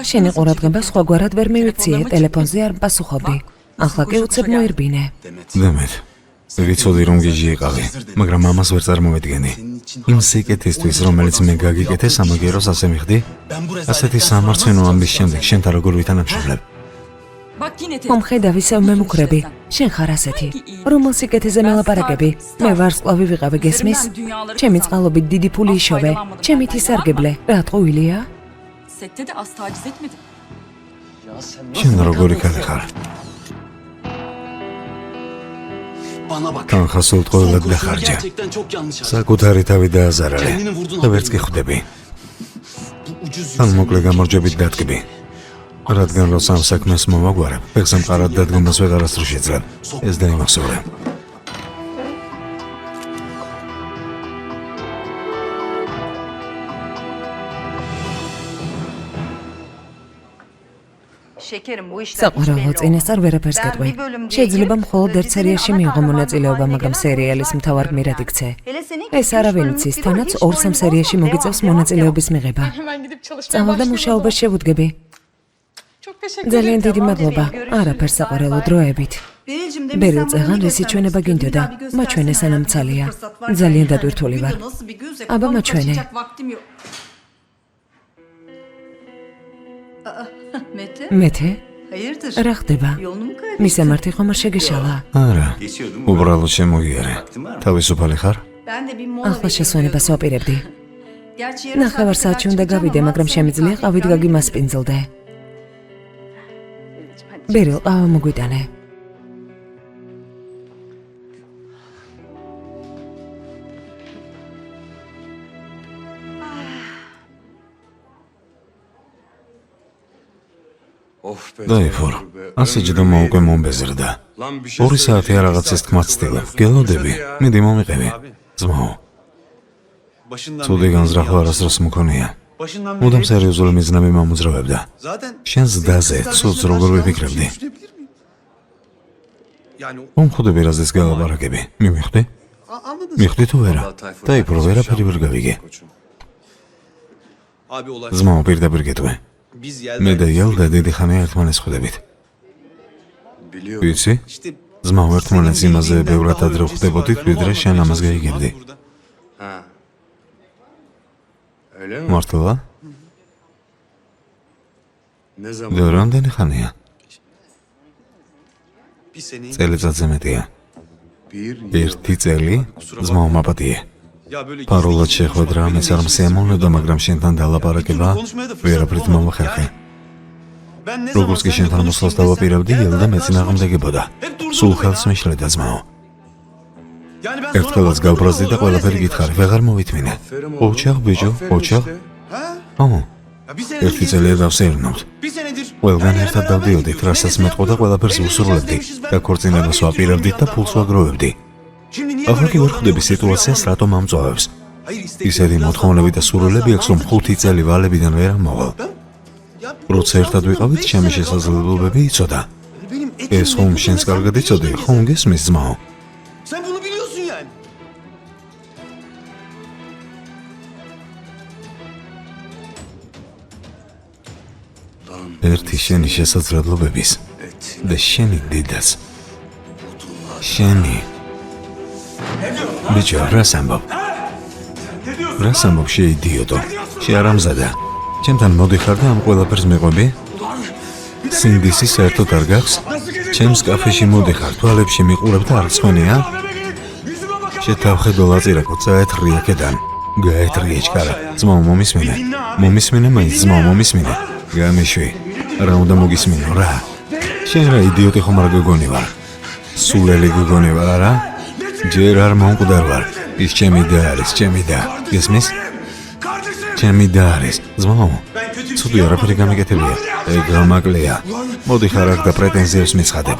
B: შენი ყურადღება სხვაგვარად ვერ მივიქციე, ტელეფონზე არ პასუხობდი. ახლა კი უცებ მოირბინე.
A: დემეთ, ვიცოდი რომ გიჟი იყავი, მაგრამ ამას ვერ წარმოვედგენი. იმ სიკეთისთვის, რომელიც მე გაგიკეთეს, ამაგეროს ასე მიხდი? ასეთი სამარცენო ამბის შემდეგ შენთან როგორ ვითანამშრომლებ?
B: მომხედავ ისევ მემუქრები, შენ ხარ ასეთი. რომელ სიკეთეზე მელაპარაკები? მე ვარსკვლავი ვიყავი, გესმის? ჩემი წყალობით დიდი ფული იშოვე, ჩემი თისარგებლე, რა ტყუილია?
A: შენ როგორი ქალი ხარ? თანხას უტყუილად დახარჯა. საკუთარი თავი დააზარალე და ვერც კი ხვდები. თან მოკლე გამარჯვებით დადგები. რადგან რო სამ საქმეს მომაგვარებ, ფეხზე მყარად დადგომას ვეღარასდროს შეძლებ. ეს დაიმახსოვრე.
B: საყვარელო წინასწარ ვერაფერს გეტყვი. შეიძლება მხოლოდ ერთ სერიაში მიიღო მონაწილეობა, მაგრამ სერიალის მთავარ გმირად იქცე. ეს არავინ იცის, თანაც 2-3 სერიაში მოგიწევს მონაწილეობის მიღება. სწავლ და მუშაობას შევუდგები. ძალიან დიდი მადლობა. არაფერს საყვარელო, დროებით. ბერილ წეღან რისი ჩვენება გინდოდა? მაჩვენე სანამცალია. ძალიან დატვირთული ვარ. აბა მაჩვენე. მეთე? რა ხდება? მისამართი ხომ არ შეგეშალა?
A: არა, უბრალოდ შემოიარე. თავისუფალი ხარ?
B: ახლა შესვენებას ვაპირებდი. ნახევარ საათში უნდა გავიდე, მაგრამ შემიძლია ყავით გაგიმასპინძლდე. ბერილ, ყავა მოგვიტანე. დაიფორ, ასე ჯდომა უკვე მომბეზრდა. 2 საათია რაღაცის თქმა ცდილებ. გელოდები, მიდი მომიყევი. ძმაო, ცუდი განზრახვა არასდროს მქონია. მუდამ სერიოზული მიზნები მომუძრავებდა. შენ ზდაზე ცუდს როგორ ვიფიქრებდი? მომხდები რაზეც გალაპარაკები, მიმიხდი? მიხდი თუ ვერა? დაიფრო, ვერაფერი ვერ გავიგე. ძმაო, პირდაპირ გეტყვი. მე და იალდა დიდი ხანია ერთმანეთს ხვდებით. ვიცი? ძმაო, ერთმანეთს იმაზე ბევრად ადრე ხვდებოდით, ვიდრე შენ ამას გაიგებდი. მართლა? და რამდენი ხანია? წელიწადზე მეტია. 1 წელი? ძმაო, მაპატიე. პაროლად შეხვედრა, მეც არ მსიამოვნებდა, მაგრამ შენთან დალაპარაკება ვერაფრით მომახერხე. როგორც კი შენთან მოსვლას დავაპირებდი, ელდა მეწინააღმდეგებოდა. სულ ხელს მიშლედა ძმაო. ერთხელაც გავბრაზდი და ყველაფერი გითხარი, ვეღარ მოვითმინე. ოჩაღ, ბიჭო, ოჩაღ? ო, 1 წელია დავსეირნავთ. ყველგან ერთად დავდიოდით, რასაც მეტყო და ყველაფერს ვუსრულებდი. დაქორწინებას ვაპირებდით და ფულს ვაგროვებდი. ახლა კი ვერ ხვდები სიტუაციას რატომ ამწვავებს. ისეთი მოთხოვნები და სურვილები აქვს, რომ 5 წელი ვალებიდან ვერ ამოვალ. როცა ერთად ვიყავით, ჩემი შესაძლებლობები იცოდა. ეს ხომ შენს კარგად იცოდი, ხომ გესმის ძმაო? ერთი შენი შესაძლებლობების და შენი დიდაც. შენი ბიჭო, რას ამბობ? რას ამბობ, შეიდიოტო? შეარამზადა. ჩემთან მოდიხარ და ამ ყველაფერს მეყვები? სინდისი საერთოდ არ გახს? ჩემს კაფეში მოდიხარ, თვალებში მიყურებ და არ გსვენია? შეთავხედო ლაწირაკო, წაეთრი აქედან. გაეთრი ეჩქარა. ძმაო, მომისმინე. მომისმინე მაინც, ძმაო, მომისმინე. გამიშვი. რა უნდა მოგისმინო, რა? შენ რა იდიოტი ხომ არ გეგონი ვარ? სულელი გეგონი ვარ, არა?
A: ჯერ არ მომკვდარ ვარ. ის ჩემი და არის, ჩემი და. გესმის? ჩემი და არის. ძმაო, ცუდი არაფერი გამიგეთებია. ეგ გამაკლია. მოდი ხარ აქ და პრეტენზიებს მიცხადებ.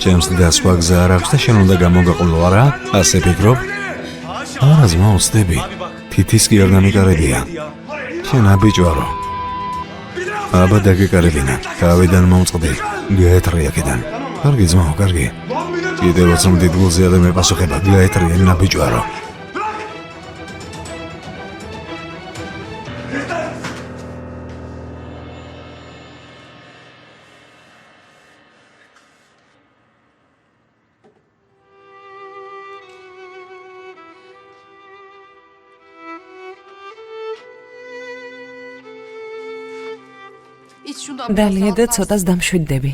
A: ჩემს და სხვა გზა არ აქვს და შენ უნდა გამოგაყოლო, არა? ასე ფიქრობ? არა, ძმაო, ვწდები. თითის კი არ დამიკარებია. შენ აბიჭვარო. აბა დაგეკარებინა. თავიდან მომწყდი. გაეთრი აქედან. კარგი ძმაო, კარგი. კიდევაც რომ დიდგულზე არ მეპასუხება, გაეთრი ენა ბიჭვარო.
B: დალია და ცოტას დამშვიდდები.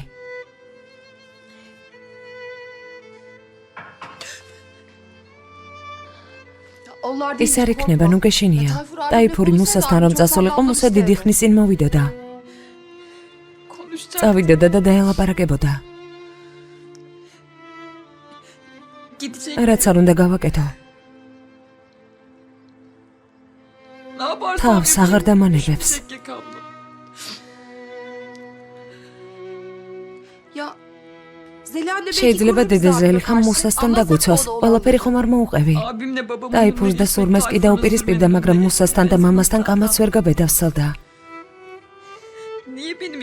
B: ის არ იქნება, ნუ გეშინია. ტაიფური მუსასთან რომ წასულიყო, მუსა დიდი ხნის წინ მოვიდოდა. წავიდოდა და დაელაპარაკებოდა. რაც არ უნდა გავაკეთო. თავს აღარ დამანებებს. შეიძლება დედაზელი ხამ მუსასთან დაგვიცოს, ყველაფერი ხომ არ მოუყევი. ტაიფურს და სურმეს კი დაუპირისპირდა, მაგრამ მუსასთან და მამასთან კამაც ვერ გაბედავსალდა.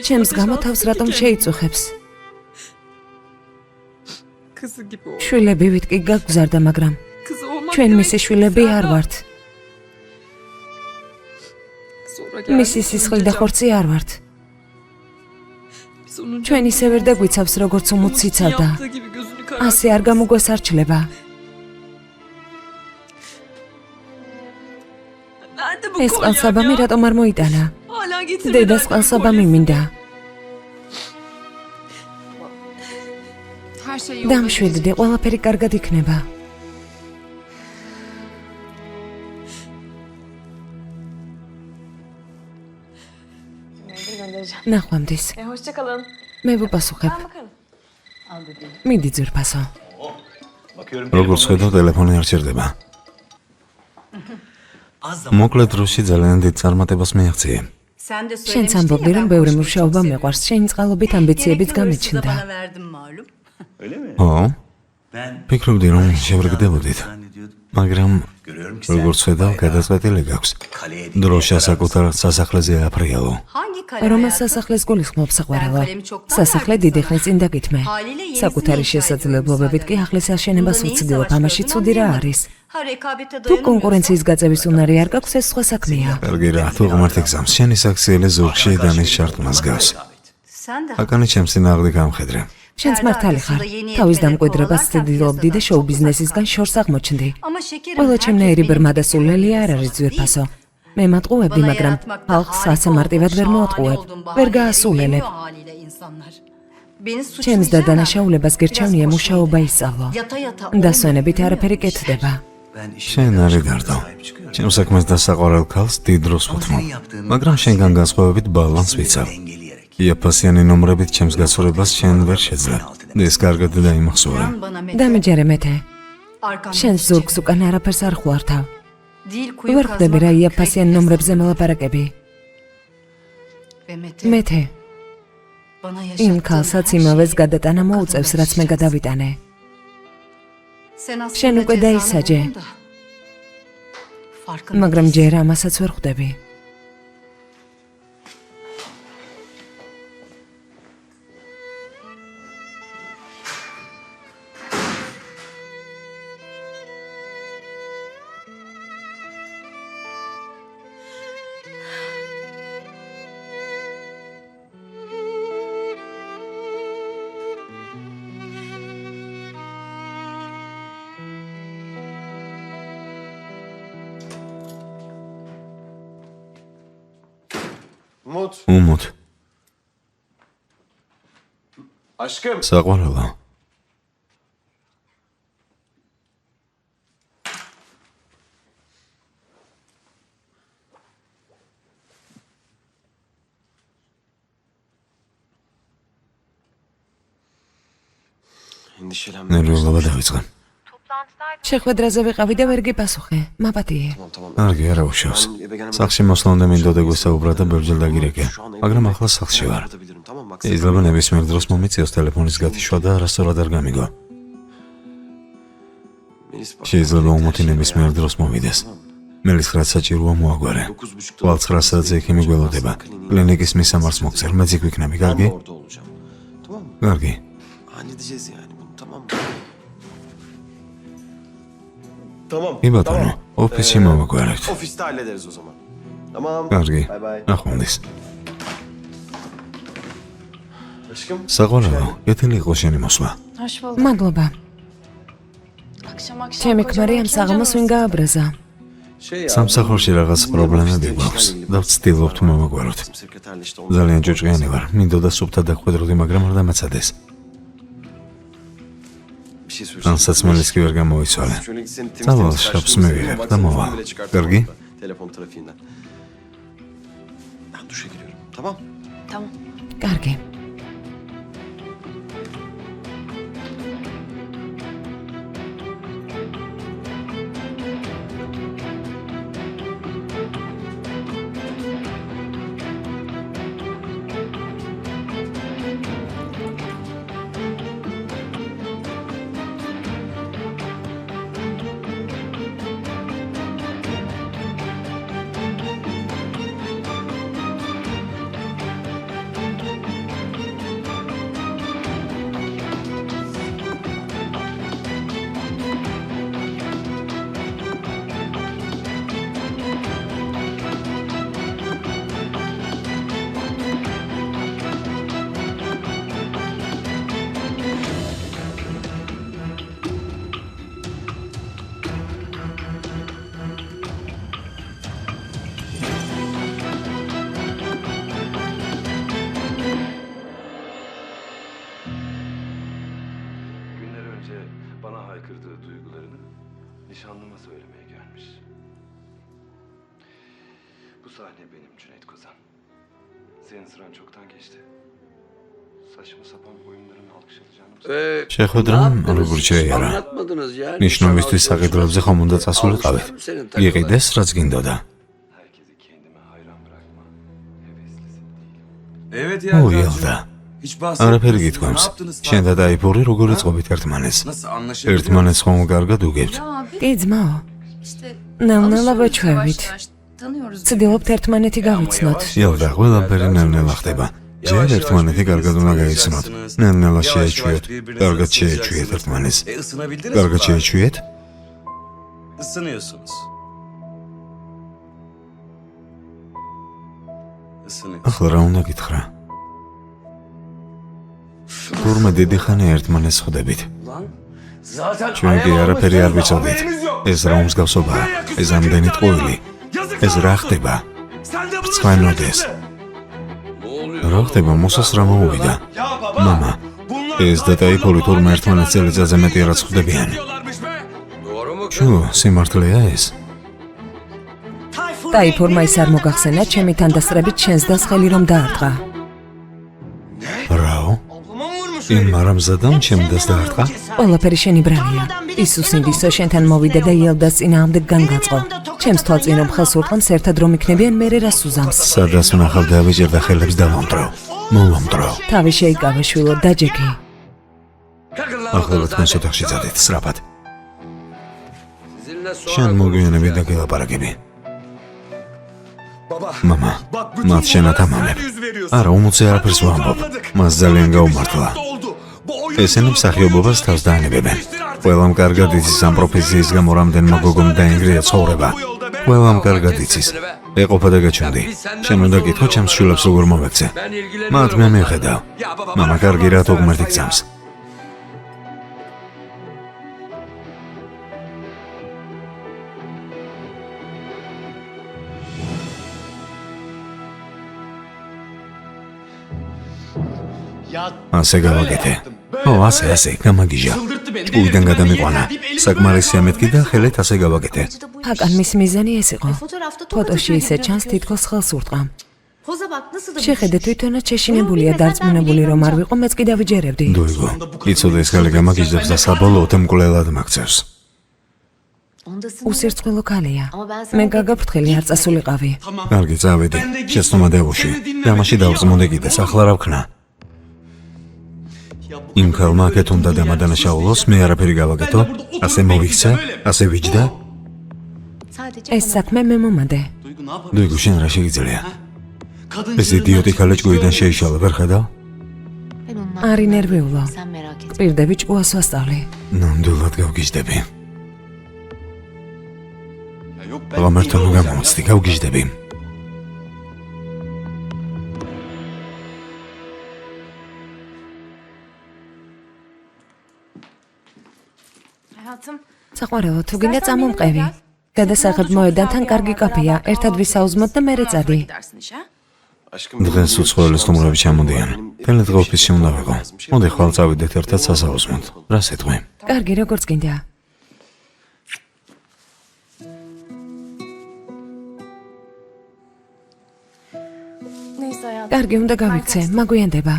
B: ჩემს გამო თავს რატომ შეიწუხებს? შვილები ვიტკი გაგზარდა, მაგრამ ჩვენ მისი შვილები არ ვართ. მისი სისხლი და ხორცი არ ვართ. ჩვენ ისე ვერ დაგვიცავს, როგორც უმუც იცავდა. ასე არ გამოგვესარჩლება. ეს ყალსაბამი რატომ არ მოიტანა? დედას ყალსაბამი მინდა. დამშვიდდი, ყველაფერი კარგად იქნება. ნახვამდის. მე ვუპასუხებ. მიდი ძვირფასო.
A: როგორც ხედავ, ტელეფონი არ ჩერდება. მოკლედ დროში ძალიან დიდ წარმატებას მიაღწიე.
B: შენც ამბობდი, რომ ბევრი მუშაობა მეყვარს, შენი წყალობით ამბიციებიც გამიჩნდა.
A: ო? ფიქრობდი, რომ შევრგდებოდით. მაგრამ როგორც ხედავ, გადაწყვეტილი გაქვს. დროშა საკუთარ სასახლეზე აფრიალო.
B: რომელ სასახლეს გულისხმობ საყვარელო? სასახლე დიდი ხნის წინ დაგითმე. საკუთარი შესაძლებლობებით კი ახლის აშენებას ვცდილობ, ამაში ცუდი რა არის? თუ კონკურენციის გაწევის უნარი არ გაქვს, ეს სხვა საქმეა.
A: კარგი რა, თუ ღმერთი გზამს, შენი საქციელი ზურგში დანის შარტმას გავს. აკანი ჩემს წინააღმდეგ გამხედრე. შენც მართალი ხარ. თავის დამკვიდრებას ცდილობდი და შოუ ბიზნესისგან შორს აღმოჩნდი. ყველა ჩემნაირი ბრმა და სულელი არ არის ძვირფასო. მე მატყუებდი, მაგრამ ხალხს ასე მარტივად ვერ მოატყუებ. ვერ გაასულელებ. ჩემს და დანაშაულებას გერჩევნია მუშაობა ისწავლო. დასვენებით არაფერი კეთდება. შენ არის დარდო. ჩემს საქმეს და საყვარელ ქალს დიდ დროს ვუთმობ. მაგრამ შენგან განსხვავებით ბალანს ვიცავ. იაფასიანი ნომრებით ჩემს გასწორებას შენ ვერ შეძლო. ეს კარგად დაიმახსოვრე.
B: დამეჯერე მეთე. შენს ზურგს უკან არაფერს არ ხვართავ. ვერ ხვდები რა იაფასიან ნომრებზე მოლაპარაკები. მეთე. იმ ქალსაც იმავეს გადატანა მოუწევს, რაც მე გადავიტანე. შენ უკვე დაისაჯე. მაგრამ ჯერ ამასაც ვერ ხვდები.
A: უმოთ.
E: Aşkım.
A: საყვარელო.
E: Endişelenme.
A: ნერვიულობა დავიწყე.
B: შეხვედრაზე ვიყავი და ვერ გიპასუხე. მაპატიე.
A: კარგი, არა უშავს. სახლში მოსვლამდე მინდოდა გვესაუბრა და ბევრჯერ დაგირეკე, მაგრამ ახლა სახლში ვარ. შეიძლება ნებისმიერ დროს მომიწიოს ტელეფონის გათიშვა და არასწორად არ გამიგო. შეიძლება უმოთი ნებისმიერ დროს მოვიდეს. მელის რაც საჭიროა მოაგვარე. ვალ 9 საათზე ექიმი გველოდება. კლინიკის მისამართს მოგწერ, მეც იქ ვიქნები, კარგი? კარგი. კი ბატონო, ოფისში მოვაგვარებთ.
E: Ofiste hallederiz o zaman. Tamam.
A: კარგი.
E: Bay bay.
A: ახონდის.
E: Aşkım.
A: საყვარელო, კეთილი იყო შენი მოსვლა.
I: Hoş bulduk.
B: მადლობა.
I: Akşam
B: ჩემი ქმარი ამ საღამოს ვინ გააბრაზა?
A: სამსახურში რაღაც პრობლემები გვაქვს და ვცდილობთ მოვაგვაროთ.
E: Sekreterle işte
A: ძალიან ჭუჭყიანი ვარ. მინდოდა სუფთა დახვედროდი, მაგრამ არ დამეცადეს.
E: bir şey söyleyeceğim.
A: განსაცმელის კი ვერ გამოიცვალე.
E: Şöyle seni temiz
A: Tamam,
E: temiz
A: şapsımı
E: karşılasın.
A: vereyim,
E: Baksana,
A: tamam
E: telefonu
A: abi.
E: bile çıkartma
A: Görgü.
E: burada, telefon trafiğinden. Ben duşa giriyorum. Tamam.
I: Tamam.
B: კარგი.
J: Günler önce bana haykırdığı duygularını nişanlıma söylemeye gelmiş. Bu sahne benim Cüneyt Kozan. Senin sıran çoktan geçti. Saçma sapan oyunların alkışlanacağını mı
A: შეხვედრამ როგორ შეიარა. ნიშნობისთვის საყიდროებზე ხომ უნდა წასულიყავით. იყიდეს რაც გინდოდა.
J: herkesi kendime hayran bırakma heveslisin değilim.
H: Evet
A: უიელდა.
H: Hiç
A: არაფერი გითქვამს. შენ და დაიფური როგორ იწყობით ერთმანეთს.
H: Nasıl anlaşabiliyoruz?
A: ერთმანეთს ხომ კარგად უგებთ.
B: კი ძმაო,
D: İşte
B: ნელ-ნელა ვეჩვევით.
D: tanıyoruz.
B: ვცდილობთ ერთმანეთი გავიცნოთ.
A: ელდა, ყველაფერი ნელ-ნელა ხდება. ჯერ ერთმანეთი კარგად უნდა გაიცნოთ. ნელ-ნელა შეეჩვიოთ. კარგად შეეჩვიეთ ერთმანეთს.
H: Isınabildiniz
A: კარგად
H: mi?
A: შეეჩვიეთ.
H: Isınıyorsunuz. Isınıyorsunuz.
A: ახლა რა უნდა გითხრა? თურმე დიდი ხანი ერთმანეთს ხვდებით.
C: Zaten
A: ჩვენ კი არაფერი არ ვიცოდით. ეს რა უმსგავსობაა? ეს ამდენი ტყუილი. ეს რა ხდება? ცხენოდეს. რა ხდება? მოსას რა მოუვიდა? მამა, ეს და ტაიფური თურმე ერთმანეთს წელიწადზე მეტი არაც ხვდებიან. ჩუ, სიმართლეა ეს?
B: ტაიფურმა ის არ მოგახსენა ჩემი თანდასწრებით შენს დას ხელი რომ დაარტყა.
A: რაო? იმ მარამზადამ ჩემ დას დაარტყა?
B: ყველაფერი შენი ბრალია. ისუსინდისო შენთან მოვიდა და იელდას წინააღმდეგ განგაწყო. ჩემს თვალწინო მხელს ურტყამს ერთად რომ იქნებიან მერე რას უზამს.
A: სადაც ვნახავ დავიჯერ და ხელებს დავამტრო. მოვამტრო.
B: თავი შეიკავე შვილო, დაჯექი.
A: ახლა თქვენს ოთახში წადით, სწრაფად. შენ მოგვიანები და გელაპარაკები. მამა, მათ შენათ ამამებ. არა, უმოცე არაფერს ვამბობ. მას ძალიან გაუმართლა. ესენი მსახიობობას თავს დაანებებენ. ყველამ კარგად იცის ამ პროფესიის გამო რამდენმა გოგომ დაინგრია ცხოვრება. ყველამ კარგად იცის. ეყოფა და გაჩვენდი. შენ უნდა გითხო ჩემს შვილებს როგორ მოვექცე. მათ მე მიხედავ. მამა კარგი რატო ღმერთი გწამს. ასე გავაკეთე. ო, ასე, გამაგიჟა. ჭკუიდან გადამიყვანა. საკმარისია მეთქი და ხელით ასე გავაკეთე.
B: ჰაკან მის მიზანი ეს იყო. ფოტოში ისე ჩანს თითქოს ხელს ურტყა. შეხედე თვითონაც შეშინებულია დარწმუნებული რომ არ ვიყო მეც კი დავიჯერებდი.
A: დუიგო, იცოდე ეს ხელი გამაგიჟდებს და საბოლოოდ მკვლელად მაგცევს.
B: უსირცხვილო ქალია. მე გაგაფრთხილი არ წასულიყავი.
A: კარგი, წავედი. შეცდომა დევუში. დამაში დავწმუნდი კიდეს, ახლა რა ვქნა? იმ ქალმა აქეთ უნდა დამადანაშაულოს, მე არაფერი გავაკეთო? ასე მოვიქცე? ასე ვიჯდა?
B: ეს საქმე მე მომადე.
A: დუიგუ, შენ რა შეგიძლია? ეს იდიოტი ქალი ჭკუიდან შეიშალა, ვერ ხედავ?
B: არი ნერვიულო. პირდები ჭკუას ვასწავლი.
A: ნამდვილად გავგიჟდები. ღამერთანო გამოვაცდი, გავგიჟდები.
B: საყვარელო, თუ გინდა წამომყევი. გადასაღებ მოედანთან კარგი კაფეა, ერთად ვისაუზმოთ და მერე წადი.
A: დღეს უცხოელის ხუმრები ჩამოდიან. თელი დღე ოფისში უნდა ვიყო. მოდი ხვალ წავიდეთ ერთად სასაუზმოდ. რა სიტყვი?
B: კარგი, როგორც გინდა. კარგი, უნდა გავიქცე, მაგვიანდება.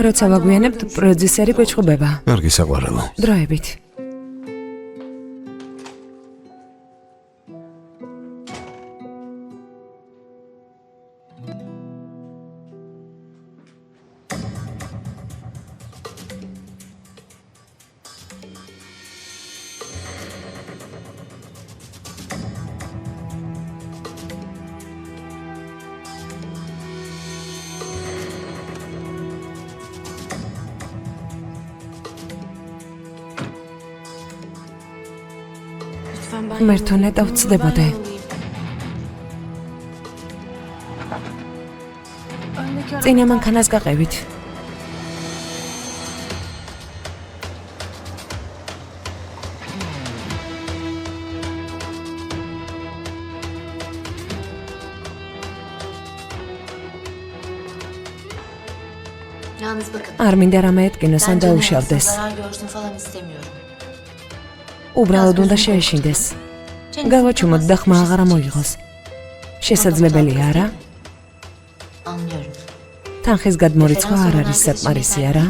B: როცა ვაგვიანებთ, პროდიუსერი გვეჭხუბება.
A: კარგი, საყვარელო.
B: დროებით. ღმერთო, ნეტა ვწდებოდე. წინა მანქანას გაყევით. არ მინდა რამე ეტკინოს ან დაუშავდეს. უბრალოდ უნდა შეეშინდეს. გავაჩუმოთ და ხმა აღარ მოიღოს. შესაძლებელია, არა? თანხის გადმორიცხვა არ არის საკმარისი, არა?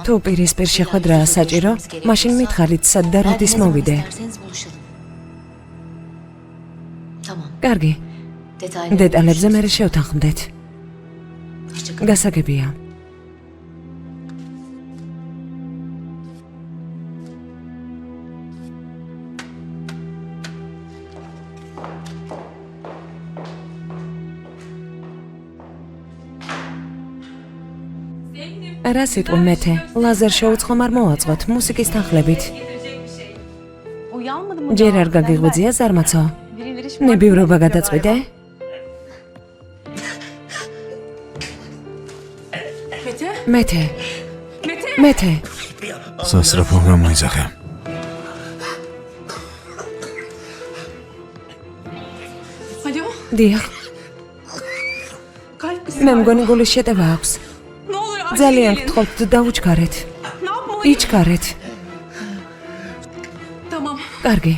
B: თუ პირისპირ შეხვედრაა საჭირო, მაშინ მითხარით სად და როდის მოვიდე. კარგი. დეტალებზე მერე შევთანხმდეთ. გასაგებია. რა სიტყვი მეთე? ლაზერ შოუც ხომ არ მოვაწყოთ მუსიკის თანხლებით. ჯერ არ გაგიღვიძია ზარმაცო? ნებივრობა გადაწყვიდე? მეთე. მეთე.
A: სასწრაფო გამოიძახე.
B: დიახ. მე მგონი გულის შეტევა აქვს. ძალიან გთხოვთ, დაუჩქარეთ. იჩქარეთ. კარგი.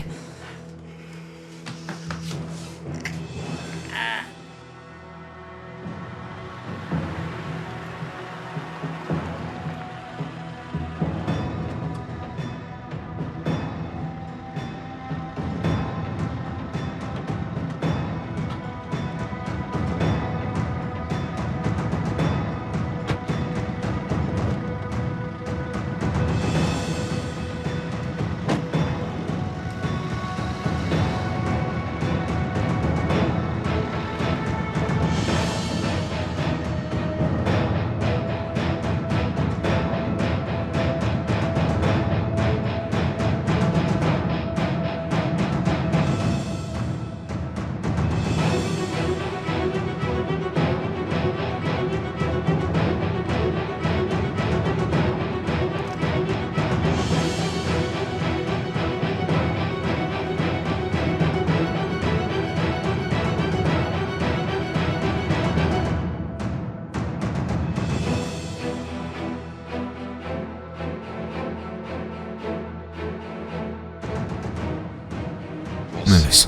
A: მელეს.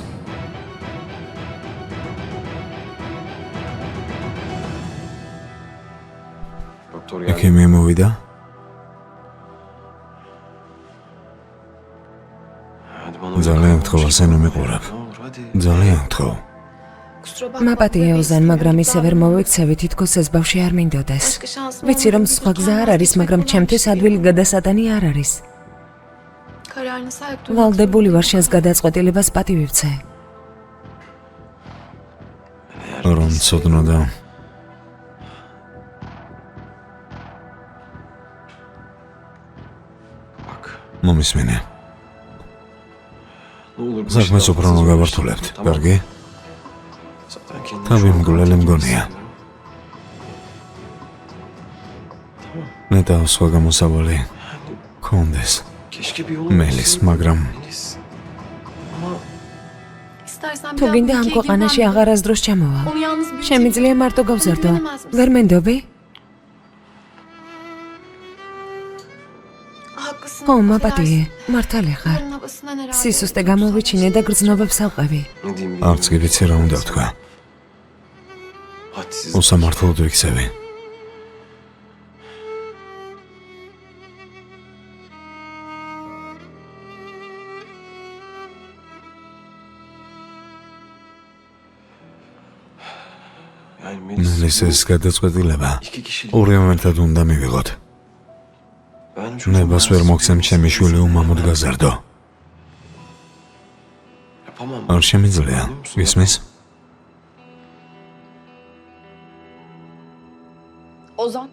A: ექიმი მოვიდა? ეხლა სენო მიყურებ.
E: Ne olur hadi.
A: ძალიან გთხოვ.
B: მაპატია ოზან, მაგრამ ისე ვერ მოვიქცევი, თითქოს ეს ბავშვი არ მინდოდეს. ვიცი რომ სხვა გზა არ არის, მაგრამ ჩემთვის ადვილი გადასატანი არ არის. ვალდებული ვარ შენს გადაწყვეტილებას პატივივცე.
A: რომ ცოდნოდა
E: Bak.
A: მომისმინე.
E: Ne olur bu
A: საქმეს
E: işten
A: უფრო რომ
E: fazla
A: გავართულებთ,
E: uğraşma, tamam mı?
A: კარგი?
E: Zaten kendimi
A: Tabii,
E: şu an
A: mgulele
E: korkutmak
A: mgoniya.
E: istemiyorum.
A: ნეტა სხვა გამოსავალი კონდეს.
E: Keşke bir yolu
A: მელის,
E: bulsun.
A: მაგრამ
E: Melis. Ama
B: თუ გინდა ამ ქვეყანაში აღარასდროს ჩამოვა. შემიძლია მარტო გავზარდო. ვერ მენდობი? ხო, მაპატიე, მართალი ხარ. სისუსტე გამოვიჩინე და გრძნობებს ავყევი.
E: ne diyeyim bilmiyorum.
A: არც კი ვიცი რა უნდა ვთქვა.
E: Hadsiz.
A: უსამართლოდ ვიქცევი.
E: Yani Melis.
A: მელის ეს გადაწყვეტილება
E: İki kişilik.
A: ორივემ ერთად უნდა მივიღოთ.
E: Benim çocuğum
A: ნებას ვერ მოგცემ ჩემი შვილი უმამოდ გაზარდო.
E: Yapamam.
A: არ შემიძლია.
E: Anlıyor musun?
A: გისმის?
I: Ozan.